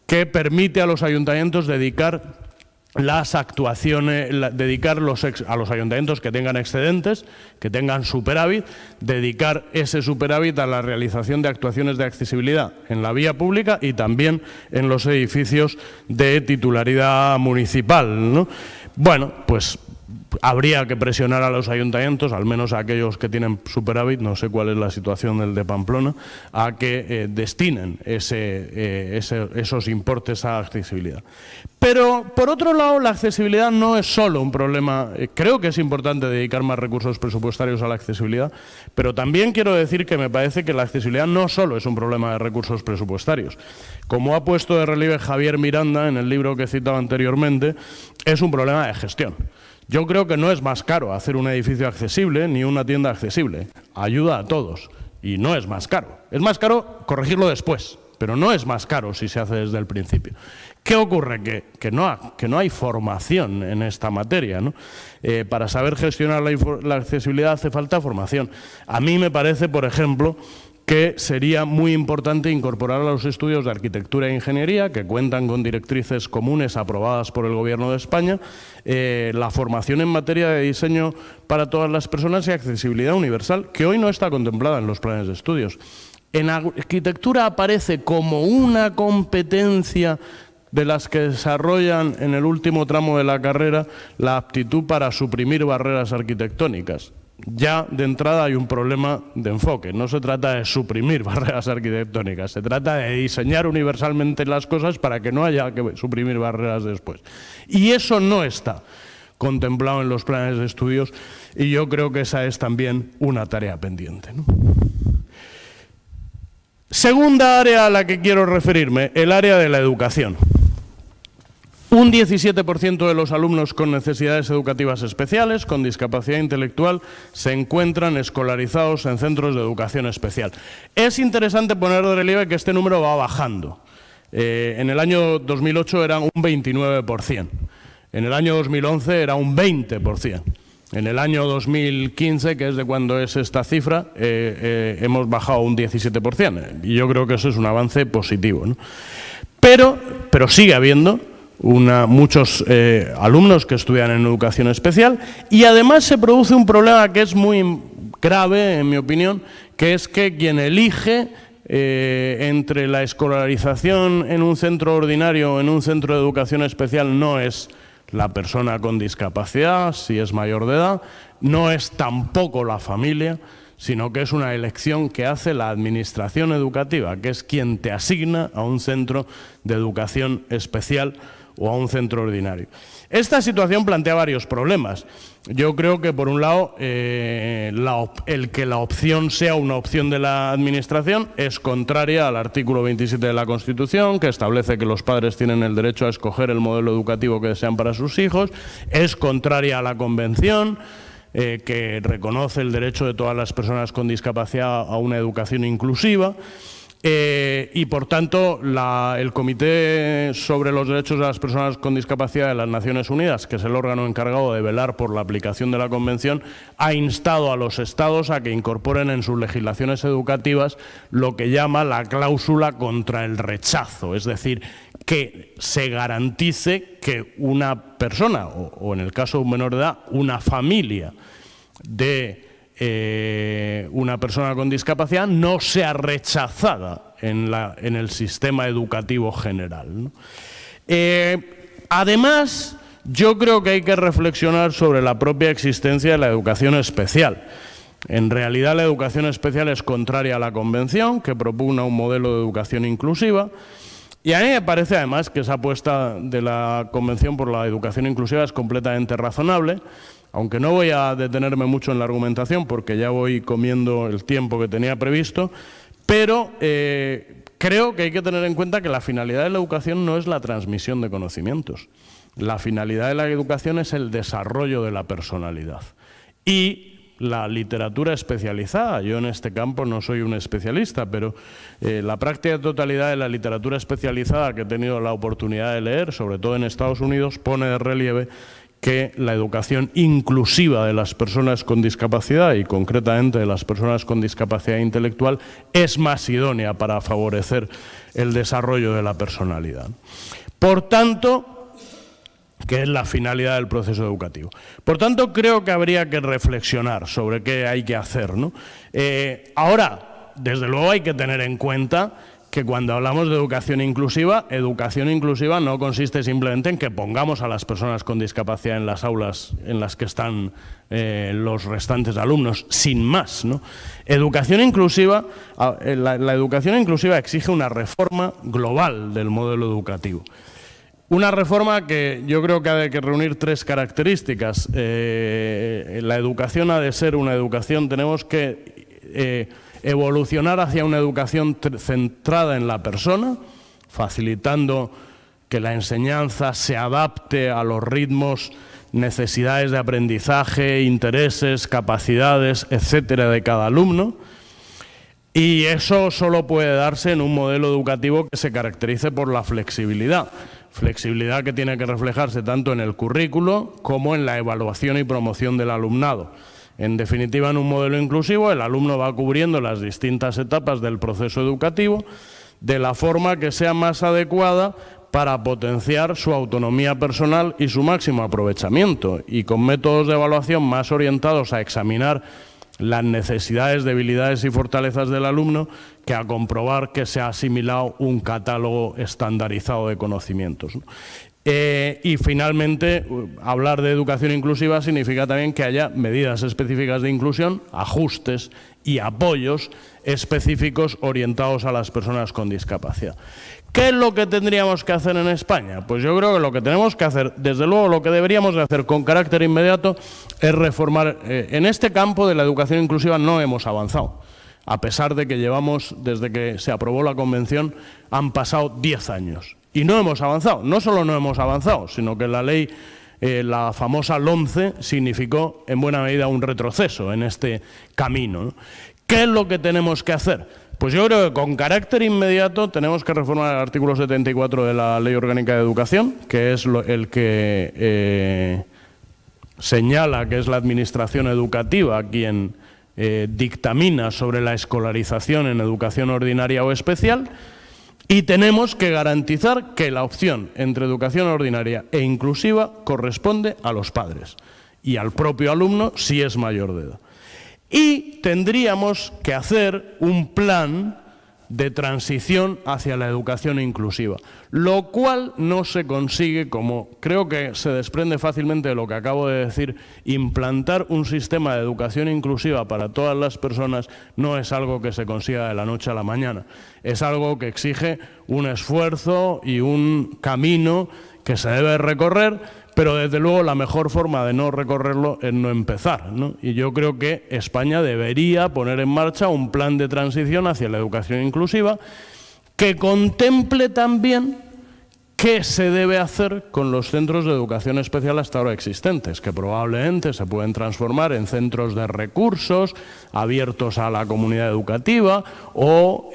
que permite a los ayuntamientos dedicar las actuaciones, a los ayuntamientos que tengan excedentes, que tengan superávit, dedicar ese superávit a la realización de actuaciones de accesibilidad en la vía pública y también en los edificios de titularidad municipal, ¿no? Bueno, pues habría que presionar a los ayuntamientos, al menos a aquellos que tienen superávit, no sé cuál es la situación del de Pamplona, a que destinen esos importes a accesibilidad. Pero, por otro lado, la accesibilidad no es solo un problema. Creo que es importante dedicar más recursos presupuestarios a la accesibilidad, pero también quiero decir que me parece que la accesibilidad no solo es un problema de recursos presupuestarios. Como ha puesto de relieve Javier Miranda en el libro que he citado anteriormente, es un problema de gestión. Yo creo que no es más caro hacer un edificio accesible ni una tienda accesible. Ayuda a todos y no es más caro. Es más caro corregirlo después, pero no es más caro si se hace desde el principio. ¿Qué ocurre? Que no hay formación en esta materia, ¿no? Para saber gestionar la accesibilidad hace falta formación. A mí me parece, por ejemplo, que sería muy importante incorporar a los estudios de arquitectura e ingeniería, que cuentan con directrices comunes aprobadas por el Gobierno de España, la formación en materia de diseño para todas las personas y accesibilidad universal, que hoy no está contemplada en los planes de estudios. En arquitectura aparece como una competencia de las que desarrollan en el último tramo de la carrera la aptitud para suprimir barreras arquitectónicas. Ya de entrada hay un problema de enfoque. No se trata de suprimir barreras arquitectónicas, se trata de diseñar universalmente las cosas para que no haya que suprimir barreras después. Y eso no está contemplado en los planes de estudios y yo creo que esa es también una tarea pendiente, ¿no? Segunda área a la que quiero referirme, el área de la educación. Un 17% de los alumnos con necesidades educativas especiales, con discapacidad intelectual, se encuentran escolarizados en centros de educación especial. Es interesante poner de relieve que este número va bajando. En el año 2008 era un 29%, en el año 2011 era un 20%. En el año 2015, que es de cuando es esta cifra, hemos bajado un 17%. Y yo creo que eso es un avance positivo, ¿no? Pero sigue habiendo muchos alumnos que estudian en educación especial, y además se produce un problema que es muy grave, en mi opinión, que es que quien elige entre la escolarización en un centro ordinario o en un centro de educación especial no es la persona con discapacidad, si es mayor de edad, no es tampoco la familia, sino que es una elección que hace la administración educativa, que es quien te asigna a un centro de educación especial o a un centro ordinario. Esta situación plantea varios problemas. Yo creo que, por un lado, el que la opción sea una opción de la Administración es contraria al artículo 27 de la Constitución, que establece que los padres tienen el derecho a escoger el modelo educativo que desean para sus hijos, es contraria a la Convención, que reconoce el derecho de todas las personas con discapacidad a una educación inclusiva. Y, por tanto, el Comité sobre los Derechos de las Personas con Discapacidad de las Naciones Unidas, que es el órgano encargado de velar por la aplicación de la Convención, ha instado a los Estados a que incorporen en sus legislaciones educativas lo que llama la cláusula contra el rechazo, es decir, que se garantice que una persona, o en el caso de un menor de edad, una familia de una persona con discapacidad no sea rechazada en el sistema educativo general, ¿no? Además, yo creo que hay que reflexionar sobre la propia existencia de la educación especial. En realidad, la educación especial es contraria a la Convención, que propugna un modelo de educación inclusiva, y a mí me parece además que esa apuesta de la Convención por la educación inclusiva es completamente razonable, aunque no voy a detenerme mucho en la argumentación porque ya voy comiendo el tiempo que tenía previsto, pero creo que hay que tener en cuenta que la finalidad de la educación no es la transmisión de conocimientos. La finalidad de la educación es el desarrollo de la personalidad. Y la literatura especializada, yo en este campo no soy un especialista, pero la práctica totalidad de la literatura especializada que he tenido la oportunidad de leer, sobre todo en Estados Unidos, pone de relieve que la educación inclusiva de las personas con discapacidad y concretamente de las personas con discapacidad intelectual es más idónea para favorecer el desarrollo de la personalidad. Por tanto, que es la finalidad del proceso educativo. Por tanto, creo que habría que reflexionar sobre qué hay que hacer, ¿no? Ahora, desde luego hay que tener en cuenta que cuando hablamos de educación inclusiva no consiste simplemente en que pongamos a las personas con discapacidad en las aulas en las que están los restantes alumnos, sin más, ¿no? Educación inclusiva, la educación inclusiva exige una reforma global del modelo educativo. Una reforma que yo creo que ha de reunir tres características. La educación ha de ser una educación, tenemos que evolucionar hacia una educación centrada en la persona, facilitando que la enseñanza se adapte a los ritmos, necesidades de aprendizaje, intereses, capacidades, etcétera, de cada alumno. Y eso solo puede darse en un modelo educativo que se caracterice por la flexibilidad. Flexibilidad que tiene que reflejarse tanto en el currículo como en la evaluación y promoción del alumnado. En definitiva, en un modelo inclusivo, el alumno va cubriendo las distintas etapas del proceso educativo de la forma que sea más adecuada para potenciar su autonomía personal y su máximo aprovechamiento, y con métodos de evaluación más orientados a examinar las necesidades, debilidades y fortalezas del alumno que a comprobar que se ha asimilado un catálogo estandarizado de conocimientos, ¿no? Y finalmente, hablar de educación inclusiva significa también que haya medidas específicas de inclusión, ajustes y apoyos específicos orientados a las personas con discapacidad. ¿Qué es lo que tendríamos que hacer en España? Pues yo creo que lo que tenemos que hacer, desde luego lo que deberíamos de hacer con carácter inmediato, es reformar. En este campo de la educación inclusiva no hemos avanzado, a pesar de que llevamos, desde que se aprobó la Convención, han pasado 10 años. Y no hemos avanzado. No solo no hemos avanzado, sino que la ley, la famosa LOMCE, significó en buena medida un retroceso en este camino, ¿no? ¿Qué es lo que tenemos que hacer? Pues yo creo que con carácter inmediato tenemos que reformar el artículo 74 de la Ley Orgánica de Educación, que es el que señala que es la Administración Educativa quien dictamina sobre la escolarización en educación ordinaria o especial, y tenemos que garantizar que la opción entre educación ordinaria e inclusiva corresponde a los padres y al propio alumno si es mayor de edad. Y tendríamos que hacer un plan de transición hacia la educación inclusiva, lo cual no se consigue, como creo que se desprende fácilmente de lo que acabo de decir. Implantar un sistema de educación inclusiva para todas las personas no es algo que se consiga de la noche a la mañana, es algo que exige un esfuerzo y un camino que se debe recorrer, pero desde luego la mejor forma de no recorrerlo es no empezar, ¿no? Y yo creo que España debería poner en marcha un plan de transición hacia la educación inclusiva que contemple también qué se debe hacer con los centros de educación especial hasta ahora existentes, que probablemente se pueden transformar en centros de recursos abiertos a la comunidad educativa o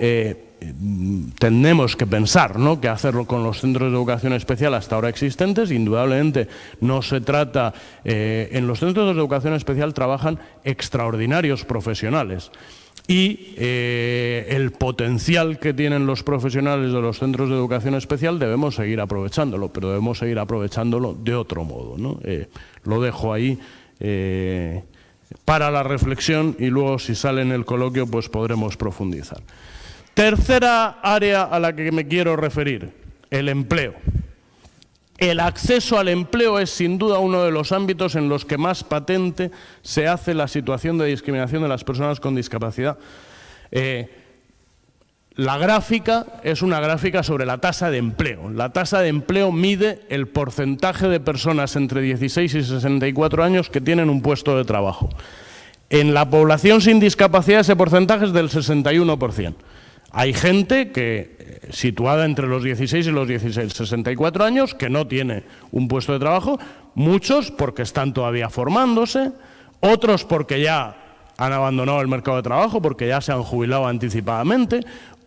tenemos que pensar, ¿no?, qué hacerlo con los centros de educación especial hasta ahora existentes. Indudablemente no se trata, en los centros de educación especial trabajan extraordinarios profesionales y el potencial que tienen los profesionales de los centros de educación especial debemos seguir aprovechándolo, pero debemos seguir aprovechándolo de otro modo, ¿no? Lo dejo ahí para la reflexión y luego, si sale en el coloquio, pues podremos profundizar. Tercera área a la que me quiero referir, el empleo. El acceso al empleo es sin duda uno de los ámbitos en los que más patente se hace la situación de discriminación de las personas con discapacidad. La gráfica es una gráfica sobre la tasa de empleo. La tasa de empleo mide el porcentaje de personas entre 16 y 64 años que tienen un puesto de trabajo. En la población sin discapacidad ese porcentaje es del 61%. Hay gente que, situada entre los 16 y los 64 años, que no tiene un puesto de trabajo, muchos porque están todavía formándose, otros porque ya han abandonado el mercado de trabajo, porque ya se han jubilado anticipadamente,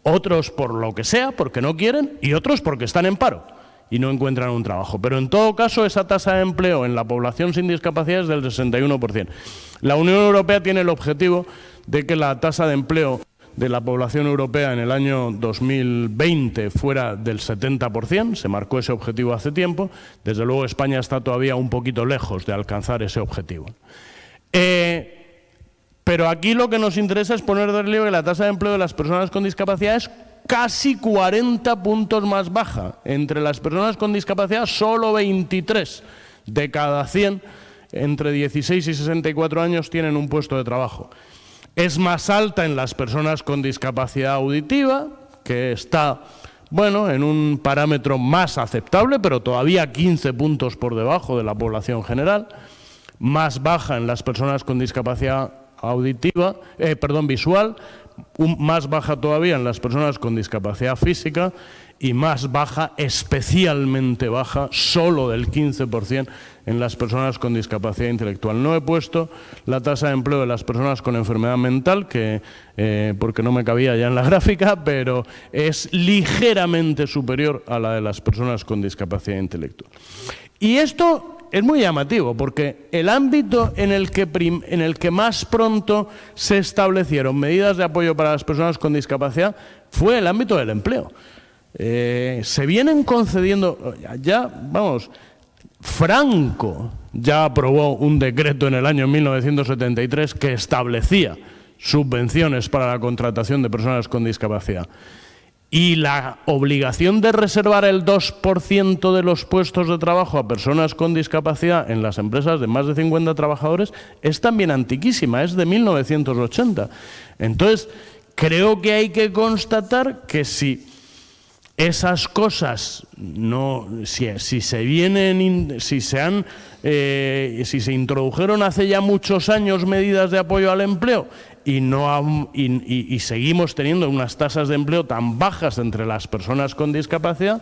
otros por lo que sea, porque no quieren, y otros porque están en paro y no encuentran un trabajo. Pero en todo caso, esa tasa de empleo en la población sin discapacidad es del 61%. La Unión Europea tiene el objetivo de que la tasa de empleo de la población europea en el año 2020 fuera del 70%, se marcó ese objetivo hace tiempo. Desde luego España está todavía un poquito lejos de alcanzar ese objetivo. Pero aquí lo que nos interesa es poner de relieve que la tasa de empleo de las personas con discapacidad es casi 40 puntos más baja. Entre las personas con discapacidad, solo 23 de cada 100 entre 16 y 64 años tienen un puesto de trabajo. Es más alta en las personas con discapacidad auditiva, que está, bueno, en un parámetro más aceptable, pero todavía 15 puntos por debajo de la población general. Más baja en las personas con discapacidad visual, más baja todavía en las personas con discapacidad física y más baja, especialmente baja, solo del 15% en las personas con discapacidad intelectual. No he puesto la tasa de empleo de las personas con enfermedad mental, porque no me cabía ya en la gráfica, pero es ligeramente superior a la de las personas con discapacidad intelectual. Y esto es muy llamativo, porque el ámbito en el que más pronto se establecieron medidas de apoyo para las personas con discapacidad fue el ámbito del empleo. Se vienen concediendo, Franco ya aprobó un decreto en el año 1973 que establecía subvenciones para la contratación de personas con discapacidad. Y la obligación de reservar el 2% de los puestos de trabajo a personas con discapacidad en las empresas de más de 50 trabajadores es también antiquísima, es de 1980. Entonces, creo que hay que constatar que si esas cosas si se introdujeron hace ya muchos años medidas de apoyo al empleo y seguimos teniendo unas tasas de empleo tan bajas entre las personas con discapacidad,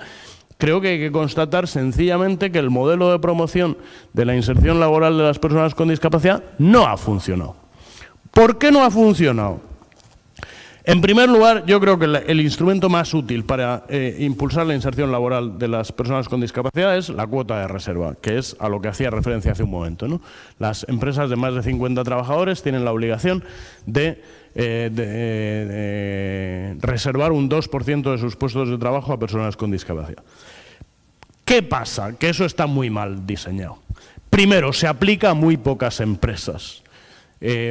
Creo que hay que constatar sencillamente que el modelo de promoción de la inserción laboral de las personas con discapacidad no ha funcionado. ¿Por qué no ha funcionado? En primer lugar, yo creo que el instrumento más útil para impulsar la inserción laboral de las personas con discapacidad es la cuota de reserva, que es a lo que hacía referencia hace un momento, ¿no? Las empresas de más de 50 trabajadores tienen la obligación de reservar un 2% de sus puestos de trabajo a personas con discapacidad. ¿Qué pasa? Que eso está muy mal diseñado. Primero, se aplica a muy pocas empresas.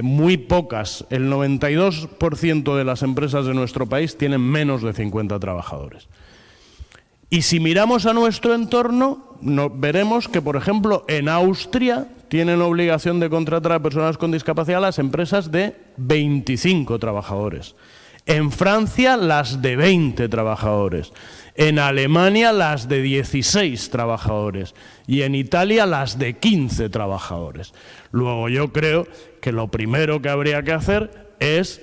Muy pocas, el 92% de las empresas de nuestro país tienen menos de 50 trabajadores. Y si miramos a nuestro entorno, veremos que, por ejemplo, en Austria tienen obligación de contratar a personas con discapacidad las empresas de 25 trabajadores. En Francia, las de 20 trabajadores. En Alemania, las de 16 trabajadores. Y en Italia, las de 15 trabajadores. Luego, yo creo que lo primero que habría que hacer es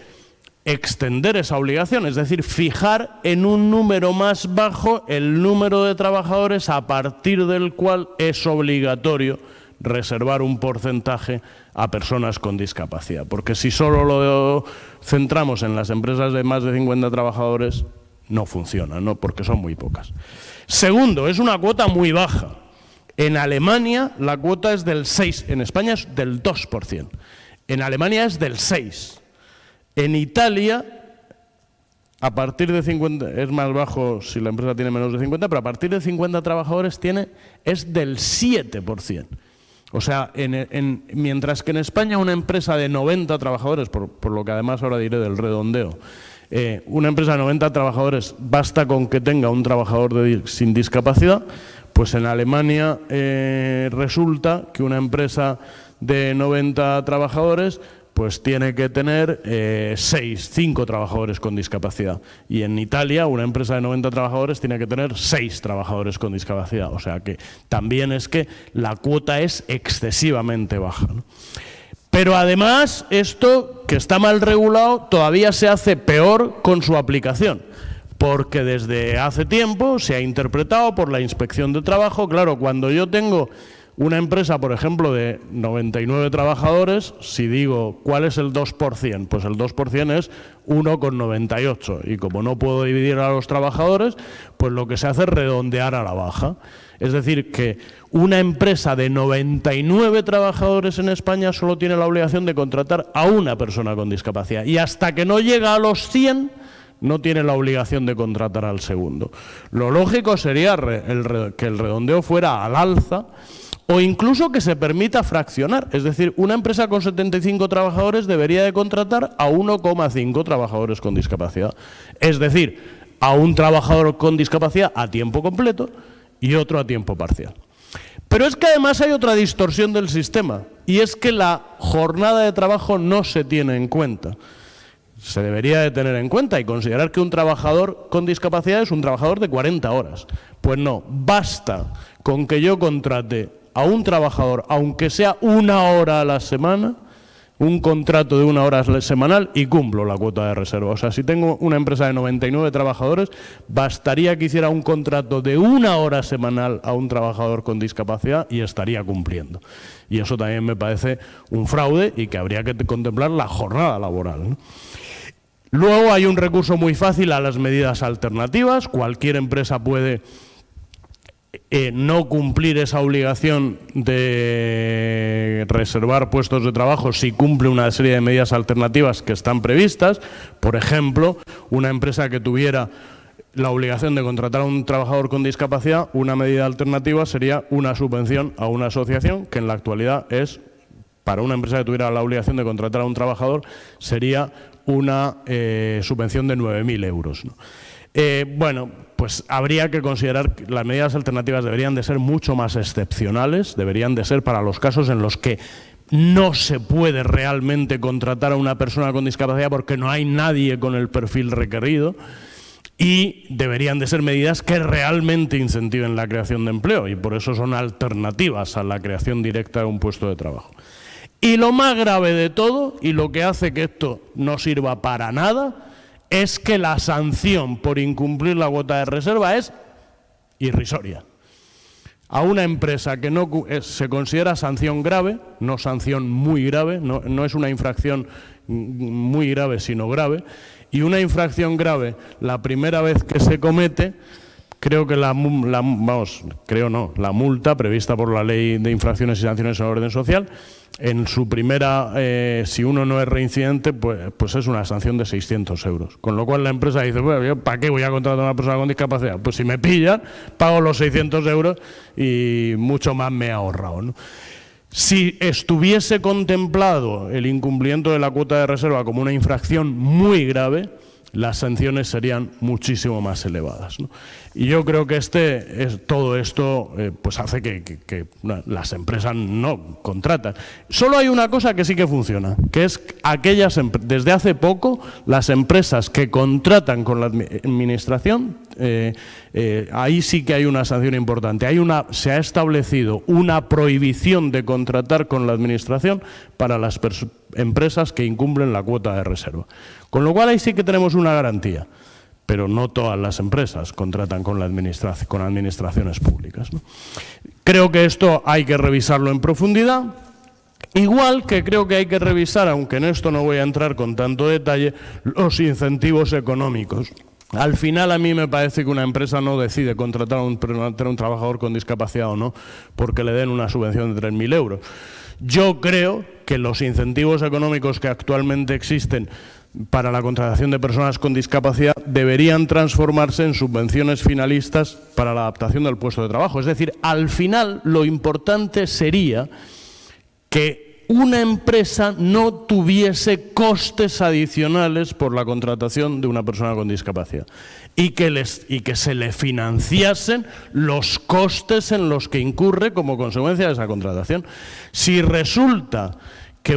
extender esa obligación, es decir, fijar en un número más bajo el número de trabajadores a partir del cual es obligatorio reservar un porcentaje a personas con discapacidad. Porque si solo lo centramos en las empresas de más de 50 trabajadores, no funciona, ¿no? Porque son muy pocas. Segundo, es una cuota muy baja. En Alemania la cuota es del 6%, en España es del 2%. En Alemania es del 6%. En Italia, a partir de 50, es más bajo si la empresa tiene menos de 50, pero a partir de 50 trabajadores es del 7%. O sea, mientras que en España una empresa de 90 trabajadores, por lo que además ahora diré del redondeo, una empresa de 90 trabajadores basta con que tenga un trabajador sin discapacidad, pues en Alemania resulta que una empresa de 90 trabajadores pues tiene que tener 5 trabajadores con discapacidad. Y en Italia, una empresa de 90 trabajadores tiene que tener 6 trabajadores con discapacidad. O sea que también es que la cuota es excesivamente baja, ¿no? Pero además, esto, que está mal regulado, todavía se hace peor con su aplicación. Porque desde hace tiempo se ha interpretado por la Inspección de Trabajo, claro, cuando yo tengo una empresa, por ejemplo, de 99 trabajadores, si digo, ¿cuál es el 2%? Pues el 2% es 1,98. Y como no puedo dividir a los trabajadores, pues lo que se hace es redondear a la baja. Es decir, que una empresa de 99 trabajadores en España solo tiene la obligación de contratar a una persona con discapacidad. Y hasta que no llega a los 100, no tiene la obligación de contratar al segundo. Lo lógico sería que el redondeo fuera al alza, o incluso que se permita fraccionar. Es decir, una empresa con 75 trabajadores debería de contratar a 1,5 trabajadores con discapacidad. Es decir, a un trabajador con discapacidad a tiempo completo y otro a tiempo parcial. Pero es que además hay otra distorsión del sistema, y es que la jornada de trabajo no se tiene en cuenta. Se debería de tener en cuenta y considerar que un trabajador con discapacidad es un trabajador de 40 horas. Pues no, basta con que yo contrate a un trabajador, aunque sea 1 hora a la semana, un contrato de 1 hora semanal, y cumplo la cuota de reserva. O sea, si tengo una empresa de 99 trabajadores, bastaría que hiciera un contrato de 1 hora semanal a un trabajador con discapacidad y estaría cumpliendo. Y eso también me parece un fraude y que habría que contemplar la jornada laboral, ¿no? Luego hay un recurso muy fácil a las medidas alternativas. Cualquier empresa puede no cumplir esa obligación de reservar puestos de trabajo si cumple una serie de medidas alternativas que están previstas. Por ejemplo, una empresa que tuviera la obligación de contratar a un trabajador con discapacidad, una medida alternativa sería una subvención a una asociación, que en la actualidad es, para una empresa que tuviera la obligación de contratar a un trabajador, sería una subvención de 9.000 euros, ¿no? Bueno, pues habría que considerar que las medidas alternativas deberían de ser mucho más excepcionales, deberían de ser para los casos en los que no se puede realmente contratar a una persona con discapacidad porque no hay nadie con el perfil requerido, y deberían de ser medidas que realmente incentiven la creación de empleo, y por eso son alternativas a la creación directa de un puesto de trabajo. Y lo más grave de todo, y lo que hace que esto no sirva para nada, es que la sanción por incumplir la cuota de reserva es irrisoria. A una empresa que no se considera sanción grave, no sanción muy grave, no es una infracción muy grave, sino grave, y una infracción grave, la primera vez que se comete, creo que la multa prevista por la Ley de Infracciones y Sanciones en el Orden Social, en su primera, si uno no es reincidente, pues es una sanción de 600 euros. Con lo cual la empresa dice, bueno, ¿yo para qué voy a contratar a una persona con discapacidad? Pues si me pillan, pago los 600 euros y mucho más me he ahorrado, ¿no? Si estuviese contemplado el incumplimiento de la cuota de reserva como una infracción muy grave, las sanciones serían muchísimo más elevadas, ¿no? Y yo creo que todo esto pues hace que las empresas no contratan. Solo hay una cosa que sí que funciona, que es desde hace poco las empresas que contratan con la administración, ahí sí que hay una sanción importante. Se ha establecido una prohibición de contratar con la administración para las empresas que incumplen la cuota de reserva. Con lo cual ahí sí que tenemos una garantía, pero no todas las empresas contratan con administraciones públicas, ¿no? Creo que esto hay que revisarlo en profundidad, igual que creo que hay que revisar, aunque en esto no voy a entrar con tanto detalle, los incentivos económicos. Al final a mí me parece que una empresa no decide contratar a un trabajador con discapacidad o no porque le den una subvención de 3.000 euros. Yo creo que los incentivos económicos que actualmente existen para la contratación de personas con discapacidad deberían transformarse en subvenciones finalistas para la adaptación del puesto de trabajo. Es decir, al final lo importante sería que una empresa no tuviese costes adicionales por la contratación de una persona con discapacidad y que se le financiasen los costes en los que incurre como consecuencia de esa contratación. Si resulta que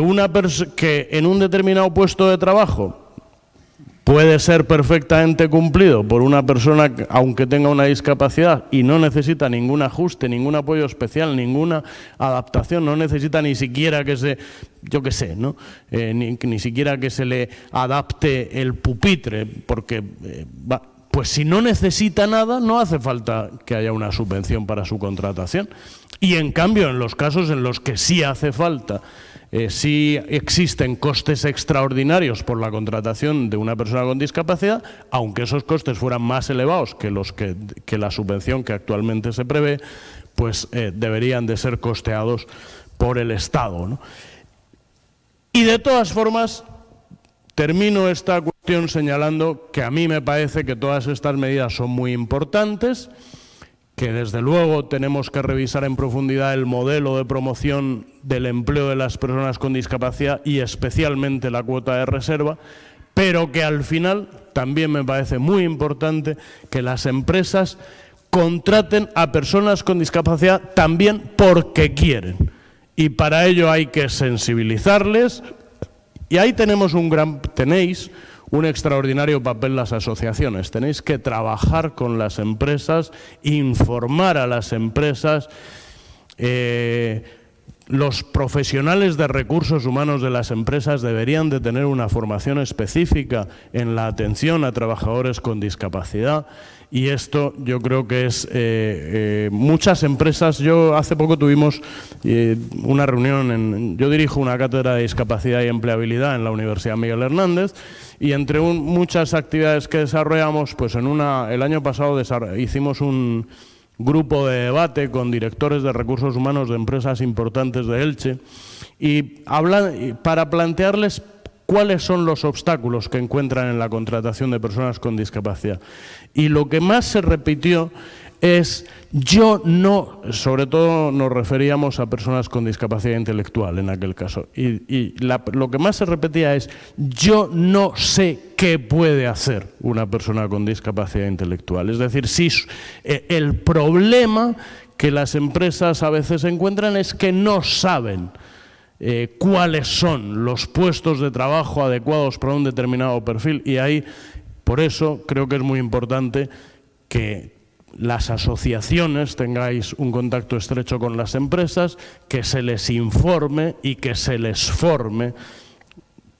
en un determinado puesto de trabajo puede ser perfectamente cumplido por una persona aunque tenga una discapacidad y no necesita ningún ajuste, ningún apoyo especial, ninguna adaptación, no necesita ni siquiera que ni siquiera que se le adapte el pupitre, porque pues si no necesita nada, no hace falta que haya una subvención para su contratación. Y en cambio, en los casos en los que sí hace falta, sí existen costes extraordinarios por la contratación de una persona con discapacidad, aunque esos costes fueran más elevados que la subvención que actualmente se prevé, pues deberían de ser costeados por el Estado, ¿no? Y de todas formas, termino esta cuestión señalando que a mí me parece que todas estas medidas son muy importantes, que desde luego tenemos que revisar en profundidad el modelo de promoción del empleo de las personas con discapacidad y especialmente la cuota de reserva, pero que al final también me parece muy importante que las empresas contraten a personas con discapacidad también porque quieren. Y para ello hay que sensibilizarles y ahí tenéis un extraordinario papel las asociaciones. Tenéis que trabajar con las empresas, informar a las empresas. Los profesionales de recursos humanos de las empresas deberían de tener una formación específica en la atención a trabajadores con discapacidad. Y esto yo creo que es muchas empresas. Hace poco tuvimos una reunión, yo dirijo una cátedra de discapacidad y empleabilidad en la Universidad Miguel Hernández, y entre muchas actividades que desarrollamos, pues el año pasado hicimos un grupo de debate con directores de recursos humanos de empresas importantes de Elche y para plantearles cuáles son los obstáculos que encuentran en la contratación de personas con discapacidad. Y lo que más se repitió es, sobre todo nos referíamos a personas con discapacidad intelectual en aquel caso, lo que más se repetía es, yo no sé qué puede hacer una persona con discapacidad intelectual. Es decir, el problema que las empresas a veces encuentran es que no saben cuáles son los puestos de trabajo adecuados para un determinado perfil, y ahí, por eso, creo que es muy importante que las asociaciones tengáis un contacto estrecho con las empresas, que se les informe y que se les forme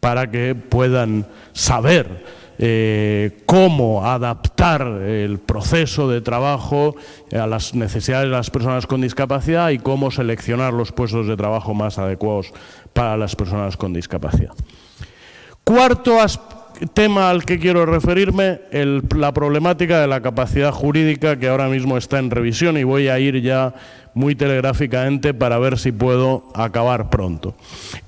para que puedan saber cómo adaptar el proceso de trabajo a las necesidades de las personas con discapacidad y cómo seleccionar los puestos de trabajo más adecuados para las personas con discapacidad. Cuarto tema al que quiero referirme, la problemática de la capacidad jurídica, que ahora mismo está en revisión, y voy a ir ya muy telegráficamente para ver si puedo acabar pronto.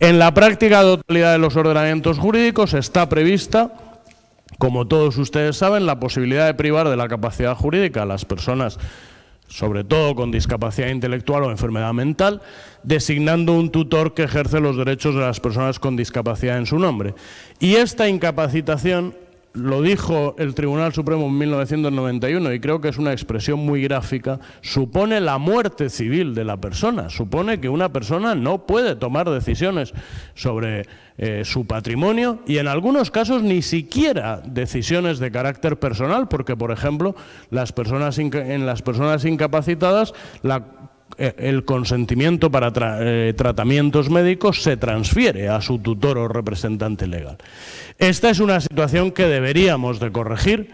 En la práctica totalidad de los ordenamientos jurídicos está prevista, como todos ustedes saben, la posibilidad de privar de la capacidad jurídica a las personas, sobre todo con discapacidad intelectual o enfermedad mental, designando un tutor que ejerce los derechos de las personas con discapacidad en su nombre. Y esta incapacitación, lo dijo el Tribunal Supremo en 1991, y creo que es una expresión muy gráfica, supone la muerte civil de la persona, supone que una persona no puede tomar decisiones sobre su patrimonio y en algunos casos ni siquiera decisiones de carácter personal, porque, por ejemplo, en las personas incapacitadas el consentimiento para tratamientos médicos se transfiere a su tutor o representante legal. Esta es una situación que deberíamos de corregir,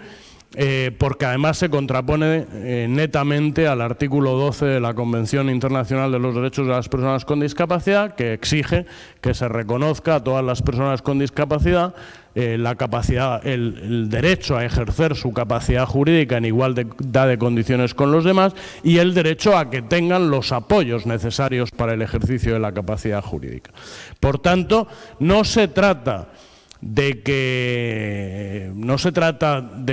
porque además se contrapone netamente al artículo 12 de la Convención Internacional de los Derechos de las Personas con Discapacidad, que exige que se reconozca a todas las personas con discapacidad el derecho a ejercer su capacidad jurídica en igualdad de condiciones con los demás y el derecho a que tengan los apoyos necesarios para el ejercicio de la capacidad jurídica. Por tanto, no se trata de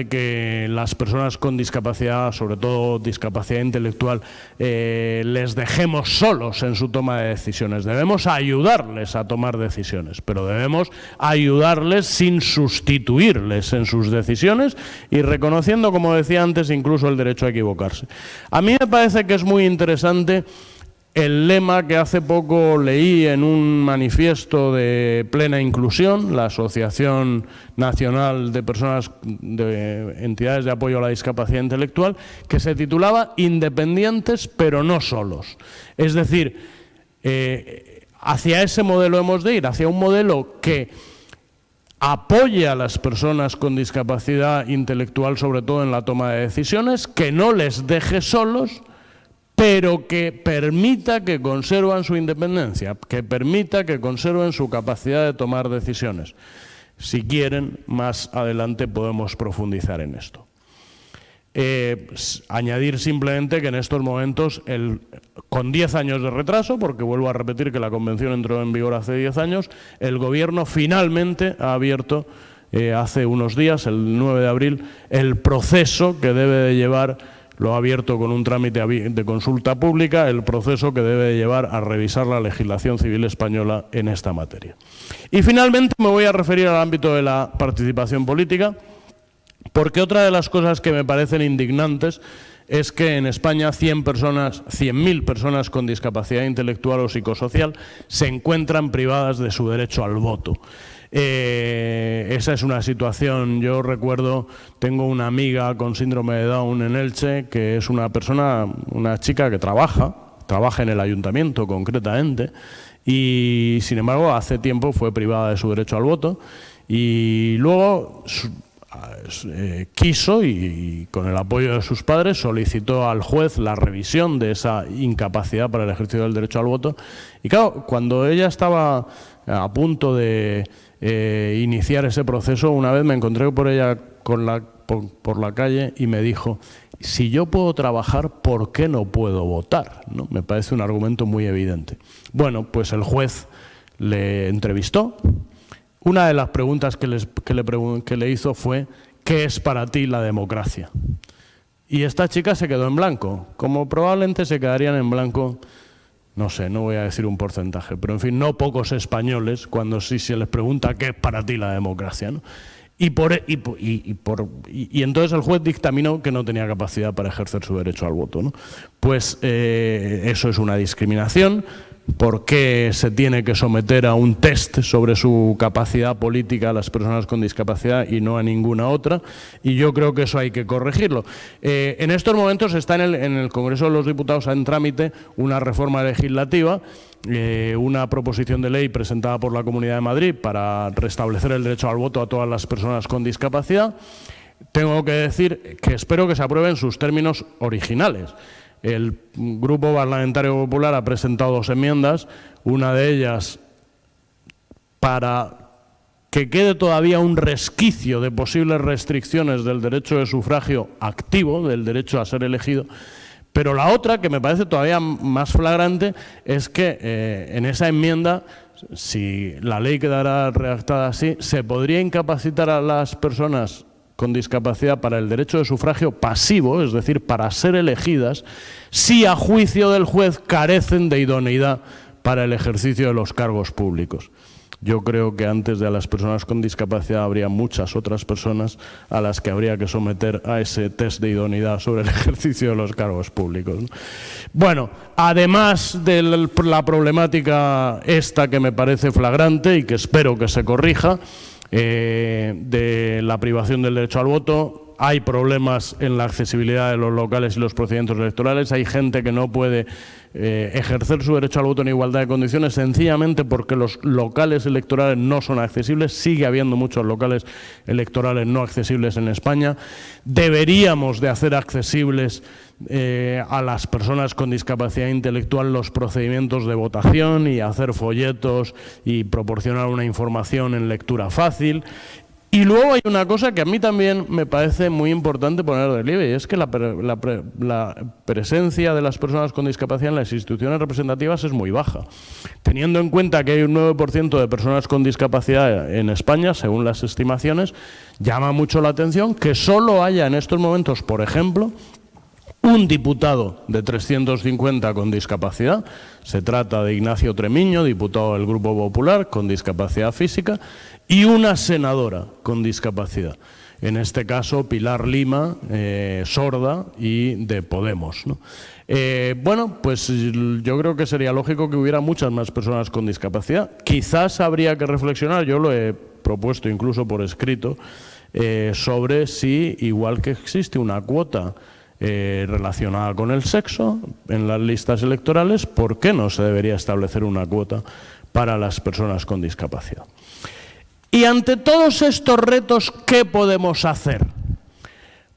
que las personas con discapacidad, sobre todo discapacidad intelectual, les dejemos solos en su toma de decisiones. Debemos ayudarles a tomar decisiones, pero debemos ayudarles sin sustituirles en sus decisiones y reconociendo, como decía antes, incluso el derecho a equivocarse. A mí me parece que es muy interesante el lema que hace poco leí en un manifiesto de Plena Inclusión, la Asociación Nacional de Personas de Entidades de Apoyo a la Discapacidad Intelectual, que se titulaba Independientes pero no solos. Es decir, hacia ese modelo hemos de ir, hacia un modelo que apoye a las personas con discapacidad intelectual, sobre todo en la toma de decisiones, que no les deje solos, pero que permita que conserven su independencia, que permita que conserven su capacidad de tomar decisiones. Si quieren, más adelante podemos profundizar en esto. Añadir simplemente que en estos momentos, con 10 años de retraso, porque vuelvo a repetir que la Convención entró en vigor hace 10 años, el Gobierno finalmente ha abierto, hace unos días, el 9 de abril, el proceso que debe de llevar. Lo ha abierto con un trámite de consulta pública, el proceso que debe de llevar a revisar la legislación civil española en esta materia. Y finalmente me voy a referir al ámbito de la participación política, porque otra de las cosas que me parecen indignantes es que en España 100.000 personas con discapacidad intelectual o psicosocial se encuentran privadas de su derecho al voto. Esa es una situación. Yo recuerdo, tengo una amiga con síndrome de Down en Elche, que es una chica que trabaja en el ayuntamiento concretamente, y sin embargo hace tiempo fue privada de su derecho al voto y luego quiso, y con el apoyo de sus padres, solicitó al juez la revisión de esa incapacidad para el ejercicio del derecho al voto. Y claro, cuando ella estaba a punto de iniciar ese proceso, una vez me encontré por ella por la calle y me dijo: si yo puedo trabajar, ¿por qué no puedo votar? ¿No? Me parece un argumento muy evidente. Bueno, pues el juez le entrevistó. Una de las preguntas que le hizo fue: ¿qué es para ti la democracia? Y esta chica se quedó en blanco, como probablemente se quedarían en blanco, no sé, no voy a decir un porcentaje, pero en fin, no pocos españoles cuando sí se les pregunta qué es para ti la democracia, ¿no? Y entonces el juez dictaminó que no tenía capacidad para ejercer su derecho al voto, ¿no? Pues eso es una discriminación por qué se tiene que someter a un test sobre su capacidad política a las personas con discapacidad y no a ninguna otra, y yo creo que eso hay que corregirlo. En estos momentos está en el Congreso de los Diputados en trámite una reforma legislativa, una proposición de ley presentada por la Comunidad de Madrid para restablecer el derecho al voto a todas las personas con discapacidad. Tengo que decir que espero que se apruebe en sus términos originales. El Grupo Parlamentario Popular ha presentado 2 enmiendas, una de ellas para que quede todavía un resquicio de posibles restricciones del derecho de sufragio activo, del derecho a ser elegido, pero la otra, que me parece todavía más flagrante, es que en esa enmienda, si la ley quedara redactada así, se podría incapacitar a las personas con discapacidad para el derecho de sufragio pasivo, es decir, para ser elegidas, si a juicio del juez carecen de idoneidad para el ejercicio de los cargos públicos. Yo creo que antes de a las personas con discapacidad habría muchas otras personas a las que habría que someter a ese test de idoneidad sobre el ejercicio de los cargos públicos. Bueno, además de la problemática esta que me parece flagrante y que espero que se corrija, de la privación del derecho al voto, hay problemas en la accesibilidad de los locales y los procedimientos electorales, hay gente que no puede ejercer su derecho al voto en igualdad de condiciones sencillamente porque los locales electorales no son accesibles, sigue habiendo muchos locales electorales no accesibles en España. Deberíamos de hacer accesibles a las personas con discapacidad intelectual los procedimientos de votación y hacer folletos y proporcionar una información en lectura fácil. Y luego hay una cosa que a mí también me parece muy importante poner de relieve, y es que la presencia de las personas con discapacidad en las instituciones representativas es muy baja. Teniendo en cuenta que hay un 9% de personas con discapacidad en España, según las estimaciones, llama mucho la atención que solo haya en estos momentos, por ejemplo, un diputado de 350 con discapacidad. Se trata de Ignacio Tremiño, diputado del Grupo Popular, con discapacidad física, y una senadora con discapacidad. En este caso, Pilar Lima, sorda y de Podemos, ¿no? Bueno, pues yo creo que sería lógico que hubiera muchas más personas con discapacidad. Quizás habría que reflexionar, yo lo he propuesto incluso por escrito, sobre si, igual que existe una cuota relacionada con el sexo en las listas electorales, ¿por qué no se debería establecer una cuota para las personas con discapacidad? Y ante todos estos retos, ¿qué podemos hacer?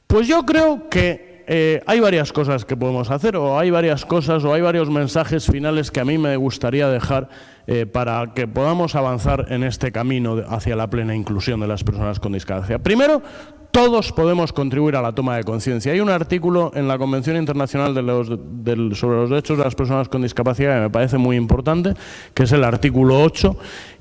Pues yo creo que hay varias cosas que podemos hacer, o hay varios mensajes finales que a mí me gustaría dejar para que podamos avanzar en este camino hacia la plena inclusión de las personas con discapacidad. Primero, todos podemos contribuir a la toma de conciencia. Hay un artículo en la Convención Internacional sobre los Derechos de las Personas con Discapacidad que me parece muy importante, que es el artículo 8,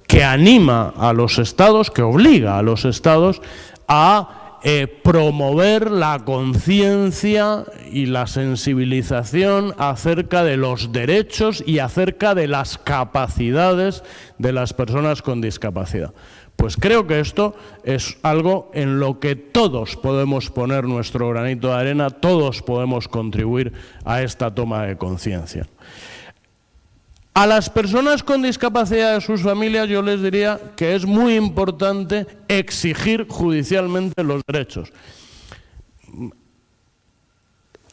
que anima a los Estados, que obliga a los Estados a promover la conciencia y la sensibilización acerca de los derechos y acerca de las capacidades de las personas con discapacidad. Pues creo que esto es algo en lo que todos podemos poner nuestro granito de arena, todos podemos contribuir a esta toma de conciencia. A las personas con discapacidad y a sus familias yo les diría que es muy importante exigir judicialmente los derechos.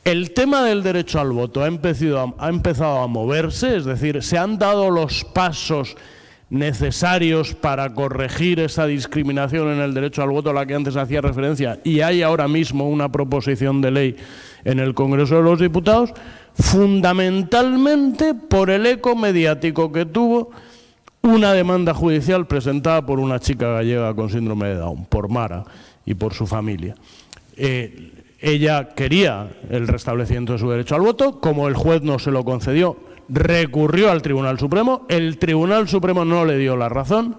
El tema del derecho al voto ha empezado a moverse, es decir, se han dado los pasos necesarios para corregir esa discriminación en el derecho al voto a la que antes hacía referencia, y hay ahora mismo una proposición de ley en el Congreso de los Diputados, fundamentalmente por el eco mediático que tuvo una demanda judicial presentada por una chica gallega con síndrome de Down, por Mara y por su familia. Ella quería el restablecimiento de su derecho al voto, como el juez no se lo concedió, recurrió al Tribunal Supremo, el Tribunal Supremo no le dio la razón,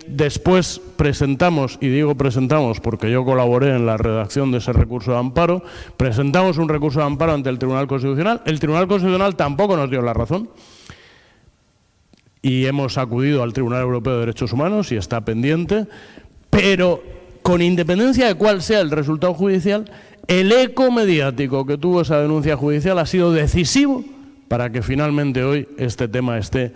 después presentamos, y digo presentamos porque yo colaboré en la redacción de ese recurso de amparo, presentamos un recurso de amparo ante el Tribunal Constitucional, el Tribunal Constitucional tampoco nos dio la razón y hemos acudido al Tribunal Europeo de Derechos Humanos y está pendiente, pero con independencia de cuál sea el resultado judicial, el eco mediático que tuvo esa denuncia judicial ha sido decisivo para que finalmente hoy este tema esté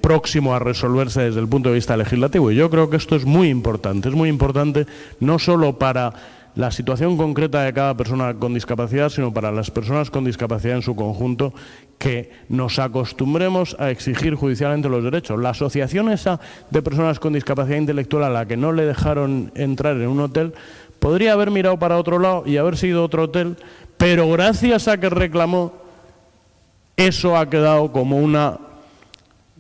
próximo a resolverse desde el punto de vista legislativo. Y yo creo que esto es muy importante no solo para la situación concreta de cada persona con discapacidad, sino para las personas con discapacidad en su conjunto, que nos acostumbremos a exigir judicialmente los derechos. La asociación esa de personas con discapacidad intelectual a la que no le dejaron entrar en un hotel podría haber mirado para otro lado y haber sido otro hotel, pero gracias a que reclamó, eso ha quedado como una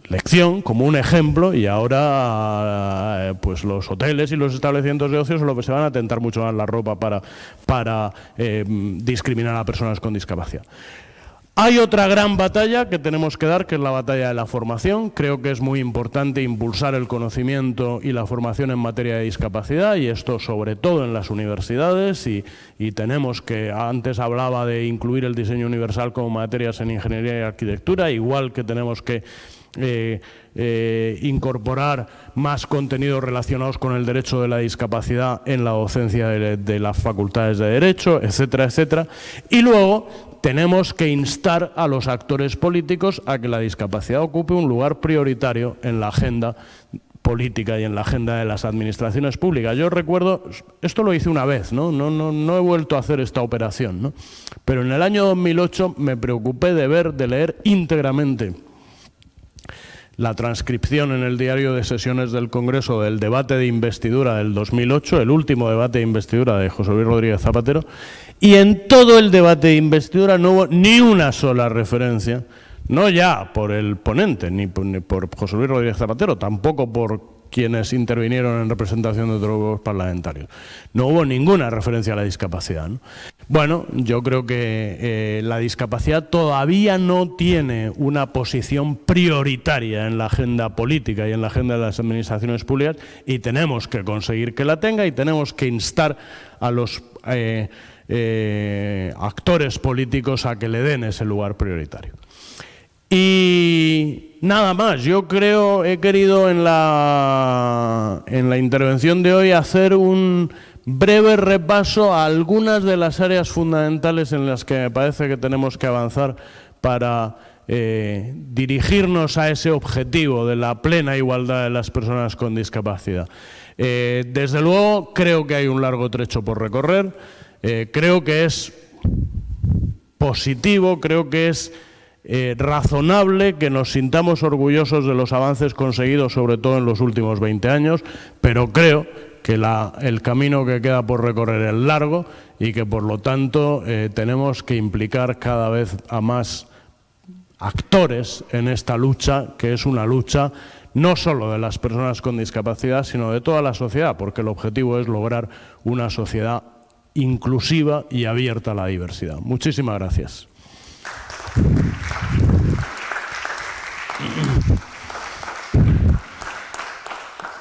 lección, como un ejemplo, y ahora pues los hoteles y los establecimientos de ocio se van a tentar mucho más la ropa para discriminar a personas con discapacidad. Hay otra gran batalla que tenemos que dar, que es la batalla de la formación. Creo que es muy importante impulsar el conocimiento y la formación en materia de discapacidad, y esto sobre todo en las universidades, y tenemos que, antes hablaba de incluir el diseño universal como materias en ingeniería y arquitectura, igual que tenemos que incorporar más contenidos relacionados con el derecho de la discapacidad en la docencia de las facultades de Derecho, etcétera, etcétera. Y luego tenemos que instar a los actores políticos a que la discapacidad ocupe un lugar prioritario en la agenda política y en la agenda de las administraciones públicas. Yo recuerdo, esto lo hice una vez, no he vuelto a hacer esta operación, ¿no? Pero en el año 2008 me preocupé de leer íntegramente la transcripción en el diario de sesiones del Congreso del debate de investidura del 2008, el último debate de investidura de José Luis Rodríguez Zapatero, y en todo el debate de investidura no hubo ni una sola referencia, no ya por el ponente, ni por José Luis Rodríguez Zapatero, tampoco por quienes intervinieron en representación de otros grupos parlamentarios. No hubo ninguna referencia a la discapacidad, ¿no? Bueno, yo creo que la discapacidad todavía no tiene una posición prioritaria en la agenda política y en la agenda de las administraciones públicas, y tenemos que conseguir que la tenga, y tenemos que instar a los actores políticos a que le den ese lugar prioritario. Y nada más, yo creo, he querido en la intervención de hoy hacer un breve repaso a algunas de las áreas fundamentales en las que me parece que tenemos que avanzar para dirigirnos a ese objetivo de la plena igualdad de las personas con discapacidad. Desde luego, creo que hay un largo trecho por recorrer, creo que es positivo, creo que es razonable que nos sintamos orgullosos de los avances conseguidos, sobre todo en los últimos 20 años, pero creo que el camino que queda por recorrer es largo y que, por lo tanto, tenemos que implicar cada vez a más actores en esta lucha, que es una lucha no solo de las personas con discapacidad, sino de toda la sociedad, porque el objetivo es lograr una sociedad inclusiva y abierta a la diversidad. Muchísimas gracias.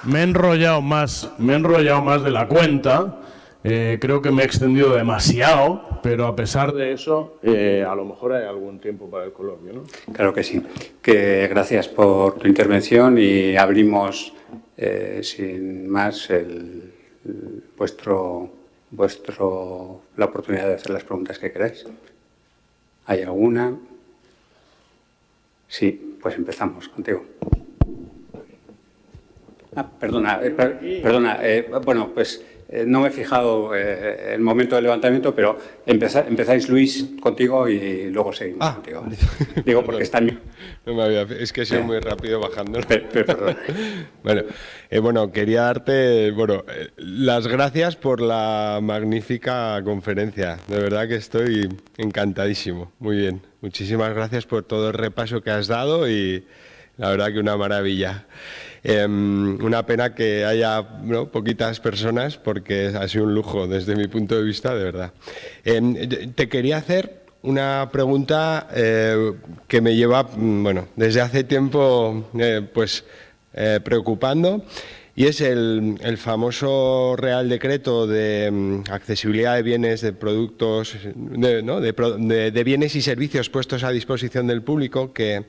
Me he enrollado más de la cuenta, creo que me he extendido demasiado, pero a pesar de eso, a lo mejor hay algún tiempo para el coloquio, ¿no? Claro que sí. Que gracias por tu intervención, y abrimos sin más la oportunidad de hacer las preguntas que queráis. ¿Hay alguna? Sí, pues empezamos contigo. Perdona, bueno, pues no me he fijado el momento del levantamiento, pero empezáis, Luis, contigo, y luego seguimos contigo. Vale. Digo, porque están... Es que he sido muy rápido bajando. Perdón. Bueno, quería darte las gracias por la magnífica conferencia. De verdad que estoy encantadísimo. Muy bien. Muchísimas gracias por todo el repaso que has dado, y la verdad que una maravilla. Una pena que haya poquitas personas, porque ha sido un lujo desde mi punto de vista, de verdad. Te quería hacer una pregunta que me lleva, desde hace tiempo preocupando, y es el famoso Real Decreto de accesibilidad de bienes, de productos, de bienes y servicios puestos a disposición del público, que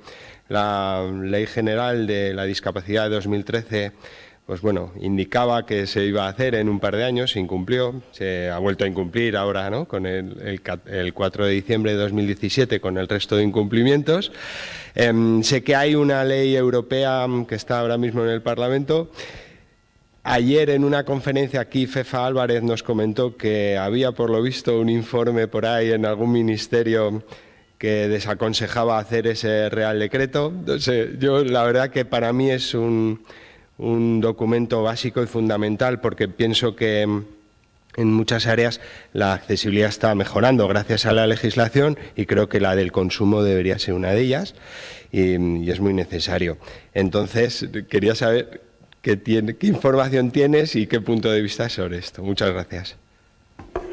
la Ley General de la Discapacidad de 2013 pues bueno, indicaba que se iba a hacer en un par de años, se incumplió, se ha vuelto a incumplir ahora, ¿no?, con el 4 de diciembre de 2017, con el resto de incumplimientos. Sé que hay una ley europea que está ahora mismo en el Parlamento. Ayer en una conferencia aquí Fefa Álvarez nos comentó que había por lo visto un informe por ahí en algún ministerio que desaconsejaba hacer ese Real Decreto. No sé, yo la verdad que para mí es un documento básico y fundamental, porque pienso que en muchas áreas la accesibilidad está mejorando gracias a la legislación, y creo que la del consumo debería ser una de ellas, y es muy necesario. Entonces, quería saber qué información tienes y qué punto de vista sobre esto. Muchas gracias.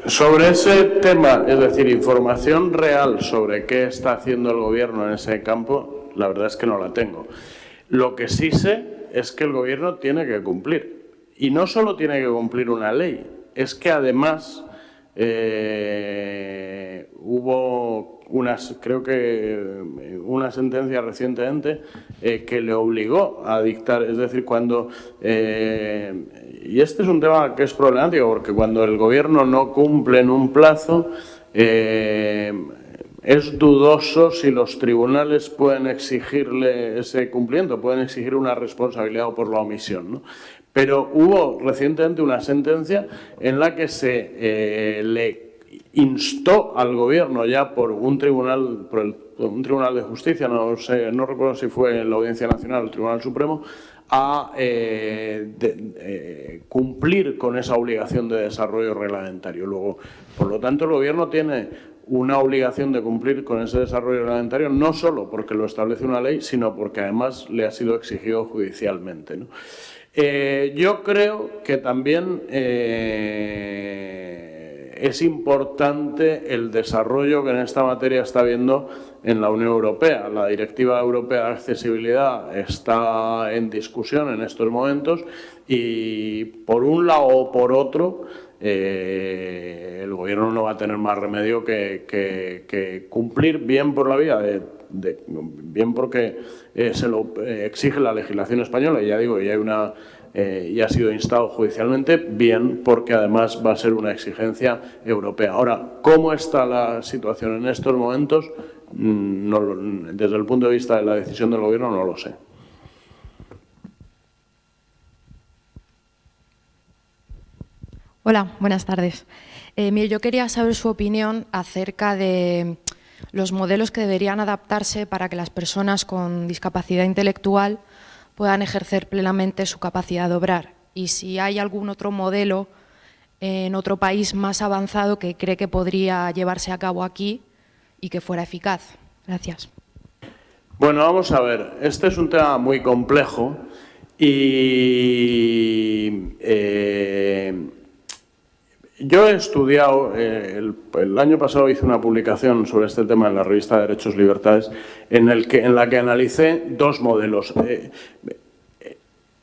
Sobre ese tema, es decir, información real sobre qué está haciendo el Gobierno en ese campo, la verdad es que no la tengo. Lo que sí sé es que el Gobierno tiene que cumplir. Y no solo tiene que cumplir una ley, es que además hubo creo que una sentencia recientemente que le obligó a dictar, es decir, cuando, y este es un tema que es problemático, porque cuando el Gobierno no cumple en un plazo, es dudoso si los tribunales pueden exigirle ese cumplimiento, pueden exigir una responsabilidad por la omisión, ¿no? Pero hubo recientemente una sentencia en la que se le instó al Gobierno ya por un tribunal, un tribunal de justicia, no recuerdo si fue en la Audiencia Nacional o el Tribunal Supremo, a cumplir con esa obligación de desarrollo reglamentario. Luego, por lo tanto, el Gobierno tiene una obligación de cumplir con ese desarrollo reglamentario, no solo porque lo establece una ley, sino porque además le ha sido exigido judicialmente, ¿no? Yo creo que también es importante el desarrollo que en esta materia está habiendo en la Unión Europea. La Directiva Europea de Accesibilidad está en discusión en estos momentos y, por un lado o por otro, el Gobierno no va a tener más remedio que cumplir, bien por la vía bien porque se lo exige la legislación española, y ya digo, ya ha sido instado judicialmente, bien porque además va a ser una exigencia europea. Ahora, ¿cómo está la situación en estos momentos? Desde el punto de vista de la decisión del Gobierno no lo sé. Hola, buenas tardes. Mire, yo quería saber su opinión acerca de los modelos que deberían adaptarse para que las personas con discapacidad intelectual puedan ejercer plenamente su capacidad de obrar, y si hay algún otro modelo en otro país más avanzado que cree que podría llevarse a cabo aquí y que fuera eficaz. Gracias. Bueno, vamos a ver, este es un tema muy complejo y yo he estudiado, el año pasado hice una publicación sobre este tema en la revista Derechos y Libertades, en la que analicé dos modelos.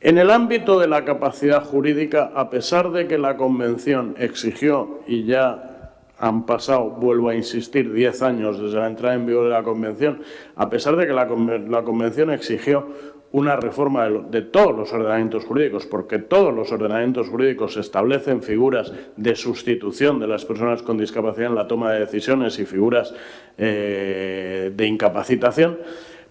En el ámbito de la capacidad jurídica, a pesar de que la Convención exigió, y ya han pasado, vuelvo a insistir, 10 años desde la entrada en vigor de la Convención, a pesar de que la Convención exigió una reforma de todos los ordenamientos jurídicos, porque todos los ordenamientos jurídicos establecen figuras de sustitución de las personas con discapacidad en la toma de decisiones y figuras de incapacitación,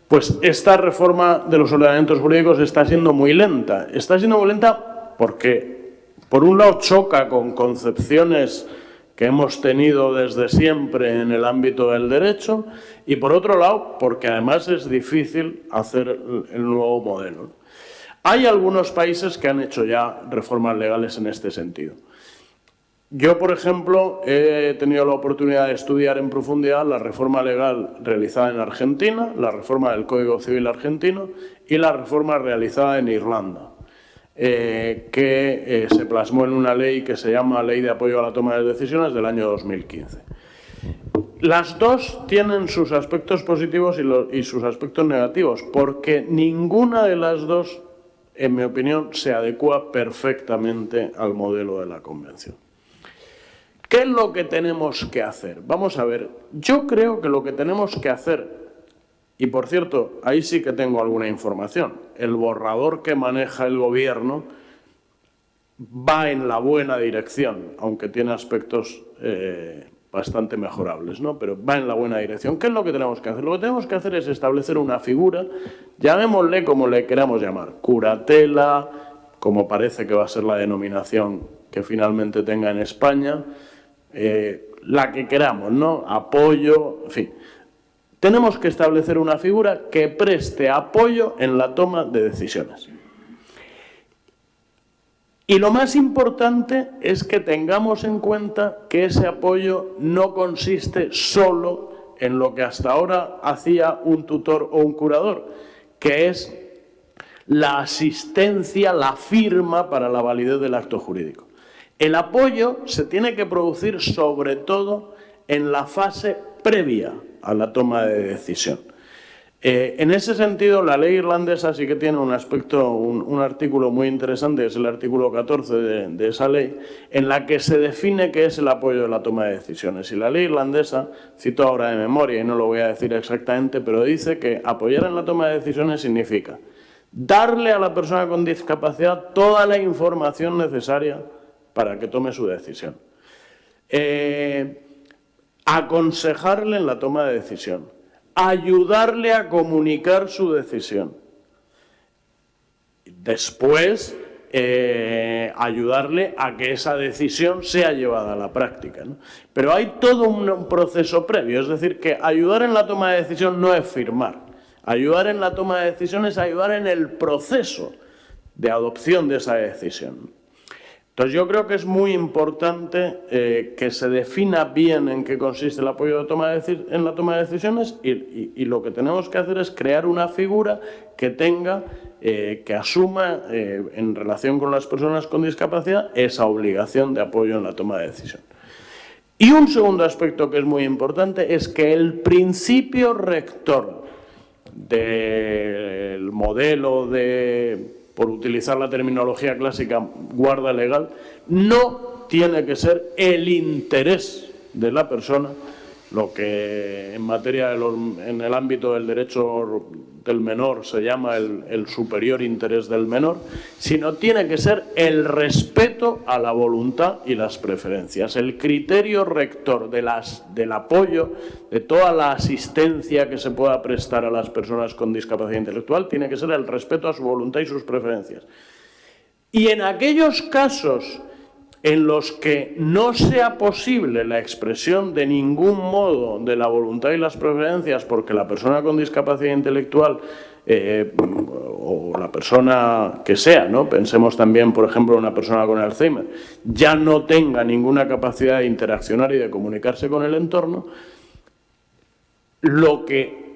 pues esta reforma de los ordenamientos jurídicos está siendo muy lenta. Está siendo muy lenta porque, por un lado, choca con concepciones que hemos tenido desde siempre en el ámbito del derecho, y por otro lado, porque además es difícil hacer el nuevo modelo. Hay algunos países que han hecho ya reformas legales en este sentido. Yo, por ejemplo, he tenido la oportunidad de estudiar en profundidad la reforma legal realizada en Argentina, la reforma del Código Civil argentino y la reforma realizada en Irlanda, que se plasmó en una ley que se llama Ley de Apoyo a la Toma de Decisiones del año 2015. Las dos tienen sus aspectos positivos y sus aspectos negativos, porque ninguna de las dos, en mi opinión, se adecua perfectamente al modelo de la Convención. ¿Qué es lo que tenemos que hacer? Vamos a ver, yo creo que lo que tenemos que hacer, y por cierto, ahí sí que tengo alguna información, el borrador que maneja el Gobierno va en la buena dirección, aunque tiene aspectos bastante mejorables, ¿no? Pero va en la buena dirección. ¿Qué es lo que tenemos que hacer? Lo que tenemos que hacer es establecer una figura, llamémosle como le queramos llamar, curatela, como parece que va a ser la denominación que finalmente tenga en España, la que queramos, ¿no? Apoyo, en fin. Tenemos que establecer una figura que preste apoyo en la toma de decisiones. Y lo más importante es que tengamos en cuenta que ese apoyo no consiste solo en lo que hasta ahora hacía un tutor o un curador, que es la asistencia, la firma para la validez del acto jurídico. El apoyo se tiene que producir sobre todo en la fase previa a la toma de decisión. En ese sentido, la ley irlandesa sí que tiene un aspecto, un artículo muy interesante, es el artículo 14 de esa ley, en la que se define qué es el apoyo de la toma de decisiones. Y la ley irlandesa, cito ahora de memoria y no lo voy a decir exactamente, pero dice que apoyar en la toma de decisiones significa darle a la persona con discapacidad toda la información necesaria para que tome su decisión. Aconsejarle en la toma de decisión. Ayudarle a comunicar su decisión. Después, ayudarle a que esa decisión sea llevada a la práctica, ¿no? Pero hay todo un proceso previo, es decir, que ayudar en la toma de decisión no es firmar. Ayudar en la toma de decisión es ayudar en el proceso de adopción de esa decisión. Entonces, yo creo que es muy importante que se defina bien en qué consiste el apoyo en la toma de decisiones y lo que tenemos que hacer es crear una figura que tenga, que asuma en relación con las personas con discapacidad esa obligación de apoyo en la toma de decisión. Y un segundo aspecto que es muy importante es que el principio rector del modelo de, por utilizar la terminología clásica, guarda legal, no tiene que ser el interés de la persona, lo que en materia en el ámbito del derecho del menor se llama el superior interés del menor, sino tiene que ser el respeto a la voluntad y las preferencias. El criterio rector del apoyo, de toda la asistencia que se pueda prestar a las personas con discapacidad intelectual, tiene que ser el respeto a su voluntad y sus preferencias. Y en aquellos casos en los que no sea posible la expresión de ningún modo de la voluntad y las preferencias porque la persona con discapacidad intelectual o la persona que sea, ¿no? Pensemos también, por ejemplo, en una persona con Alzheimer, ya no tenga ninguna capacidad de interaccionar y de comunicarse con el entorno, lo que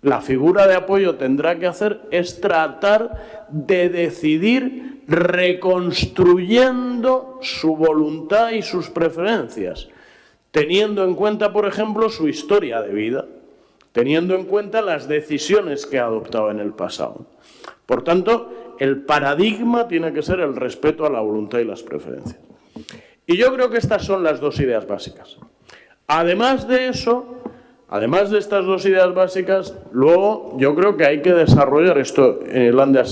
la figura de apoyo tendrá que hacer es tratar de decidir reconstruyendo su voluntad y sus preferencias, teniendo en cuenta, por ejemplo, su historia de vida, teniendo en cuenta las decisiones que ha adoptado en el pasado. Por tanto, el paradigma tiene que ser el respeto a la voluntad y las preferencias. Y yo creo que estas son las dos ideas básicas. Además de eso, además de estas dos ideas básicas, luego yo creo que hay que desarrollar, esto en Irlanda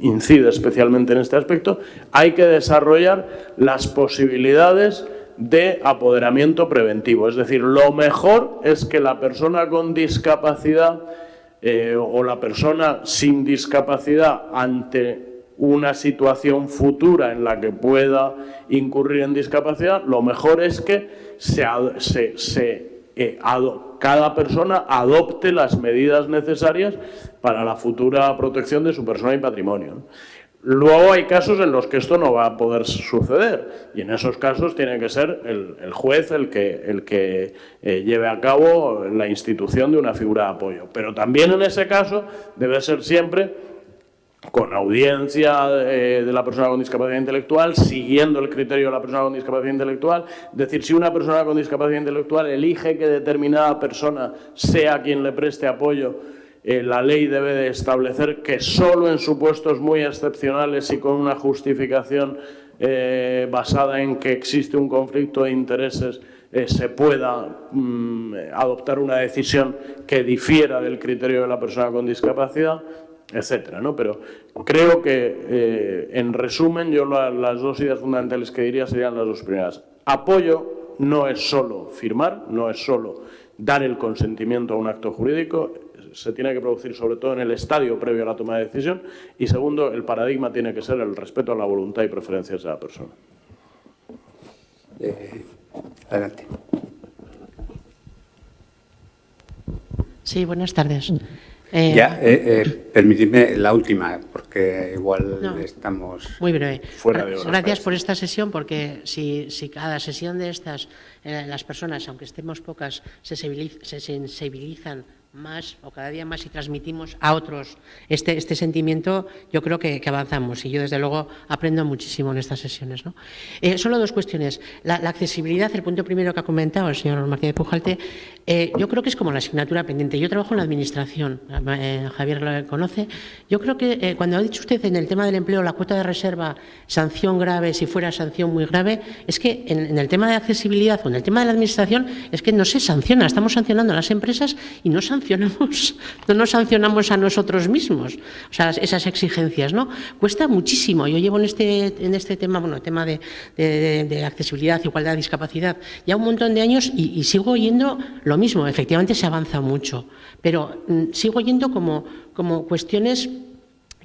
incide especialmente en este aspecto, hay que desarrollar las posibilidades de apoderamiento preventivo. Es decir, lo mejor es que la persona con discapacidad o la persona sin discapacidad ende una situación futura en la que pueda incurrir en discapacidad, lo mejor es que cada persona adopte las medidas necesarias para la futura protección de su persona y patrimonio. Luego hay casos en los que esto no va a poder suceder y en esos casos tiene que ser el juez el que lleve a cabo la institución de una figura de apoyo. Pero también en ese caso debe ser siempre con audiencia de la persona con discapacidad intelectual, siguiendo el criterio de la persona con discapacidad intelectual. Es decir, si una persona con discapacidad intelectual elige que determinada persona sea quien le preste apoyo, la ley debe de establecer que solo en supuestos muy excepcionales y con una justificación basada en que existe un conflicto de intereses se pueda adoptar una decisión que difiera del criterio de la persona con discapacidad. etcétera, ¿no? Pero creo que, en resumen, yo las dos ideas fundamentales que diría serían las dos primeras. Apoyo no es solo firmar, no es solo dar el consentimiento a un acto jurídico, se tiene que producir sobre todo en el estadio previo a la toma de decisión, y segundo, el paradigma tiene que ser el respeto a la voluntad y preferencias de la persona. Adelante. Sí, buenas tardes. Permitidme la última, porque igual estamos muy breve. Fuera de hora. Gracias por esta sesión, porque si cada sesión de estas, las personas, aunque estemos pocas, se sensibilizan más o cada día más y transmitimos a otros este sentimiento, yo creo que avanzamos, y yo desde luego aprendo muchísimo en estas sesiones, ¿no? Solo dos cuestiones. La accesibilidad, el punto primero que ha comentado el señor Martínez Pujalte, yo creo que es como la asignatura pendiente. Yo trabajo en la administración, Javier lo conoce. Yo creo que cuando ha dicho usted en el tema del empleo la cuota de reserva, sanción grave, si fuera sanción muy grave, es que en el tema de accesibilidad o en el tema de la administración es que no se sanciona, estamos sancionando a las empresas y no nos sancionamos a nosotros mismos, o sea, esas exigencias, ¿no? Cuesta muchísimo. Yo llevo en este tema, bueno, el tema de accesibilidad, igualdad, discapacidad, ya un montón de años y sigo oyendo lo mismo. Efectivamente se avanza mucho, pero sigo oyendo como cuestiones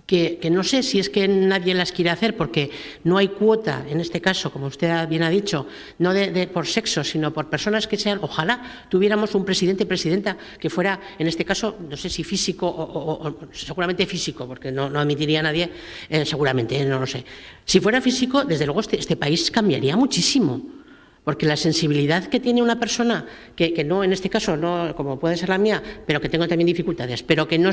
que no sé si es que nadie las quiere hacer porque no hay cuota, en este caso, como usted bien ha dicho, no por sexo, sino por personas que sean. Ojalá tuviéramos un presidente, presidenta, que fuera, en este caso, no sé si físico o seguramente físico, porque no admitiría a nadie, seguramente, no lo sé. Si fuera físico, desde luego este país cambiaría muchísimo. Porque la sensibilidad que tiene una persona, que no, en este caso, no como puede ser la mía, pero que tengo también dificultades, pero que no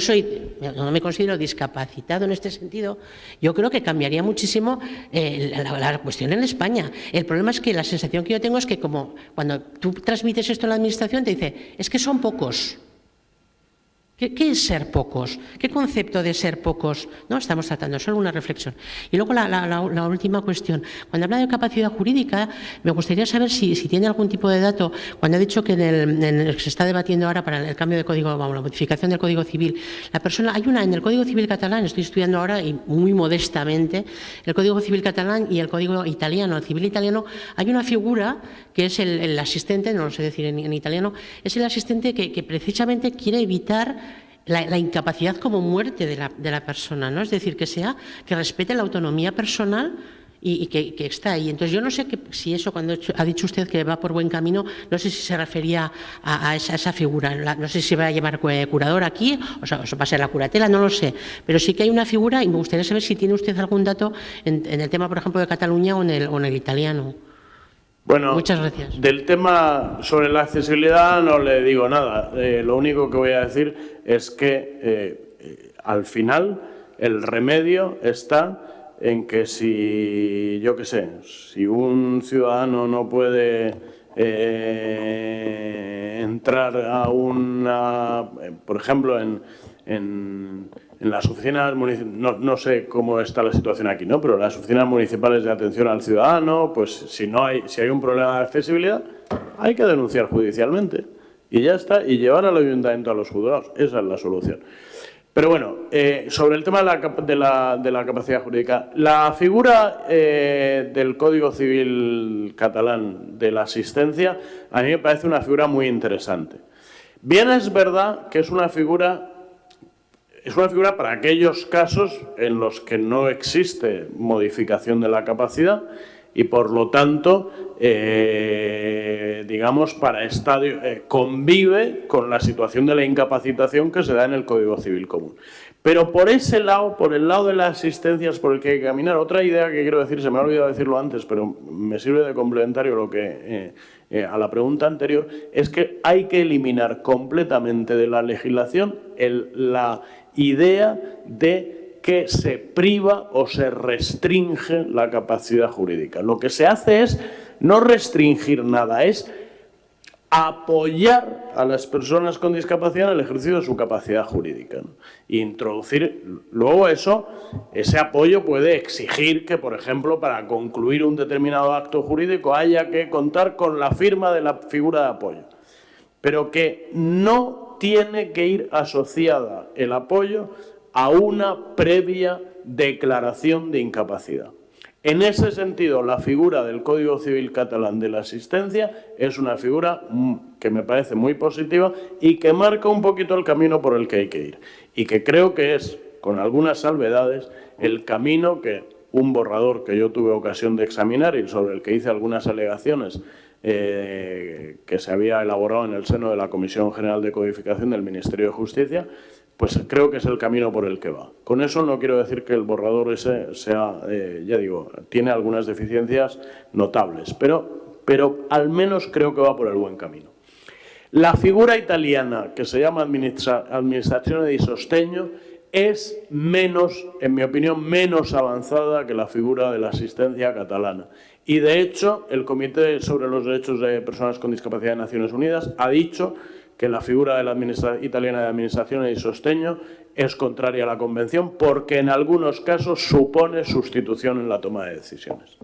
me considero discapacitado en este sentido, yo creo que cambiaría muchísimo la cuestión en España. El problema es que la sensación que yo tengo es que como cuando tú transmites esto en la administración te dice, es que son pocos. ¿Qué es ser pocos? ¿Qué concepto de ser pocos? No, estamos tratando, solo una reflexión. Y luego la última cuestión. Cuando habla de capacidad jurídica, me gustaría saber si tiene algún tipo de dato. Cuando ha dicho que se está debatiendo ahora para el cambio de código, la modificación del Código Civil, la persona, hay una en el Código Civil catalán, estoy estudiando ahora y muy modestamente, el Código Civil catalán y el Código italiano, el civil italiano, hay una figura que es el asistente, no lo sé decir en italiano, es el asistente que precisamente quiere evitar la incapacidad como muerte de la persona, ¿no? Es decir, que respete la autonomía personal y que está ahí. Entonces, yo no sé si eso, cuando ha dicho usted que va por buen camino, no sé si se refería a esa figura. No sé si se va a llamar curador aquí, o sea, va a ser la curatela, no lo sé. Pero sí que hay una figura y me gustaría saber si tiene usted algún dato en el tema, por ejemplo, de Cataluña o en el italiano. Bueno, muchas gracias. Del tema sobre la accesibilidad no le digo nada. Lo único que voy a decir es que al final el remedio está en que si, yo qué sé, si un ciudadano no puede entrar a por ejemplo, en las oficinas municipales, no sé cómo está la situación aquí, ¿no? Pero las oficinas municipales de atención al ciudadano, pues si hay un problema de accesibilidad, hay que denunciar judicialmente y ya está, y llevar al ayuntamiento a los juzgados. Esa es la solución. Pero bueno, sobre el tema de la capacidad jurídica, la figura del Código Civil catalán de la asistencia a mí me parece una figura muy interesante. Bien, es verdad que es una figura para aquellos casos en los que no existe modificación de la capacidad y, por lo tanto, digamos, convive con la situación de la incapacitación que se da en el Código Civil común. Pero por ese lado, por el lado de la asistencia, es por el que hay que caminar. Otra idea que quiero decir, se me ha olvidado decirlo antes, pero me sirve de complementario a la pregunta anterior, es que hay que eliminar completamente de la legislación la idea de que se priva o se restringe la capacidad jurídica. Lo que se hace es no restringir nada, es apoyar a las personas con discapacidad en el ejercicio de su capacidad jurídica, ¿no? E introducir, luego ese apoyo puede exigir que, por ejemplo, para concluir un determinado acto jurídico haya que contar con la firma de la figura de apoyo, pero que no tiene que ir asociada el apoyo a una previa declaración de incapacidad. En ese sentido, la figura del Código Civil catalán de la asistencia es una figura que me parece muy positiva y que marca un poquito el camino por el que hay que ir. Y que creo que es, con algunas salvedades, el camino que un borrador que yo tuve ocasión de examinar y sobre el que hice algunas alegaciones que se había elaborado en el seno de la Comisión General de Codificación del Ministerio de Justicia, pues creo que es el camino por el que va. Con eso no quiero decir que el borrador ese sea, ya digo, tiene algunas deficiencias notables, pero al menos creo que va por el buen camino. La figura italiana, que se llama Amministrazione di Sostegno, es menos, en mi opinión, menos avanzada que la figura de la asistencia catalana. Y, de hecho, el Comité sobre los Derechos de Personas con Discapacidad de Naciones Unidas ha dicho que la figura de la italiana de Administración y Sostegno es contraria a la Convención porque en algunos casos supone sustitución en la toma de decisiones.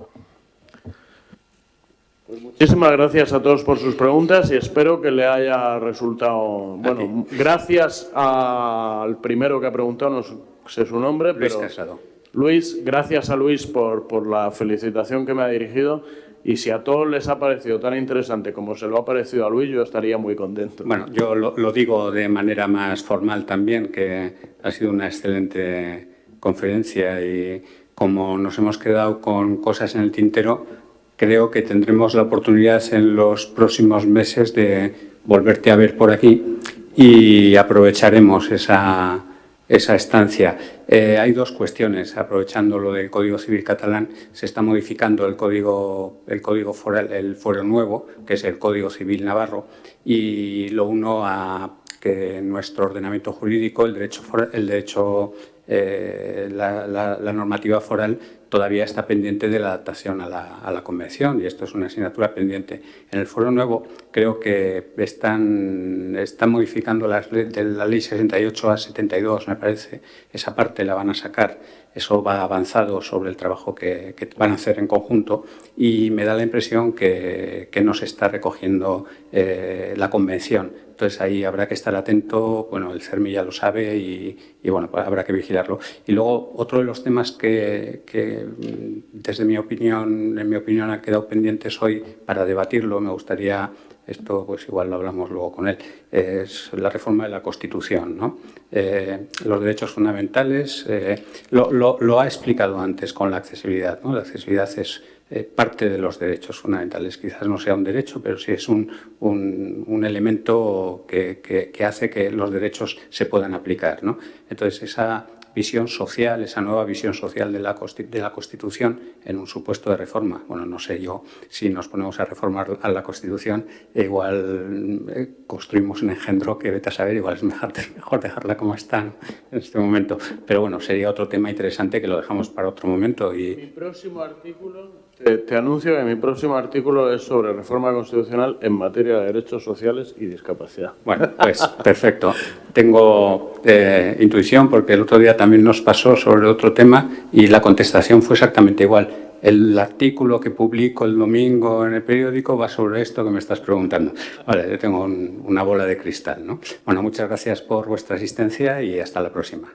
Pues muchísimas gracias a todos por sus preguntas y espero que le haya resultado... Bueno, gracias al primero que ha preguntado, no sé su nombre, Luis pero... Casado. Luis, gracias a Luis por la felicitación que me ha dirigido. Y si a todos les ha parecido tan interesante como se lo ha parecido a Luis, yo estaría muy contento. Bueno, yo lo digo de manera más formal también, que ha sido una excelente conferencia y como nos hemos quedado con cosas en el tintero, creo que tendremos la oportunidad en los próximos meses de volverte a ver por aquí y aprovecharemos esa estancia. Hay dos cuestiones. Aprovechando lo del Código Civil catalán, se está modificando el código foral, el fuero nuevo, que es el Código Civil navarro, y lo uno a que nuestro ordenamiento jurídico, la normativa foral todavía está pendiente de la adaptación a la Convención y esto es una asignatura pendiente. En el foro nuevo creo que están modificando de la Ley 68 a 72, me parece. Esa parte la van a sacar. Eso va avanzado sobre el trabajo que van a hacer en conjunto y me da la impresión que no se está recogiendo la Convención. Entonces, ahí habrá que estar atento. Bueno, el CERMI ya lo sabe y bueno, pues habrá que vigilarlo. Y luego, otro de los temas que desde en mi opinión, ha quedado pendientes hoy para debatirlo, me gustaría, esto pues igual lo hablamos luego con él, es la reforma de la Constitución, ¿no? Los derechos fundamentales, lo ha explicado antes con la accesibilidad, ¿no? La accesibilidad es parte de los derechos fundamentales. Quizás no sea un derecho, pero sí es un elemento que hace que los derechos se puedan aplicar, ¿no? Entonces, esa visión social, esa nueva visión social de la Constitución en un supuesto de reforma. Bueno, no sé yo si nos ponemos a reformar a la Constitución, igual construimos un engendro que vete a saber, igual es mejor dejarla como está, ¿no?, en este momento. Pero bueno, sería otro tema interesante que lo dejamos para otro momento. Mi próximo artículo, te anuncio que mi próximo artículo es sobre reforma constitucional en materia de derechos sociales y discapacidad. Bueno, pues perfecto. Tengo intuición porque el otro día también nos pasó sobre otro tema y la contestación fue exactamente igual. El artículo que publico el domingo en el periódico va sobre esto que me estás preguntando. Vale, yo tengo una bola de cristal, ¿no? Bueno, muchas gracias por vuestra asistencia y hasta la próxima.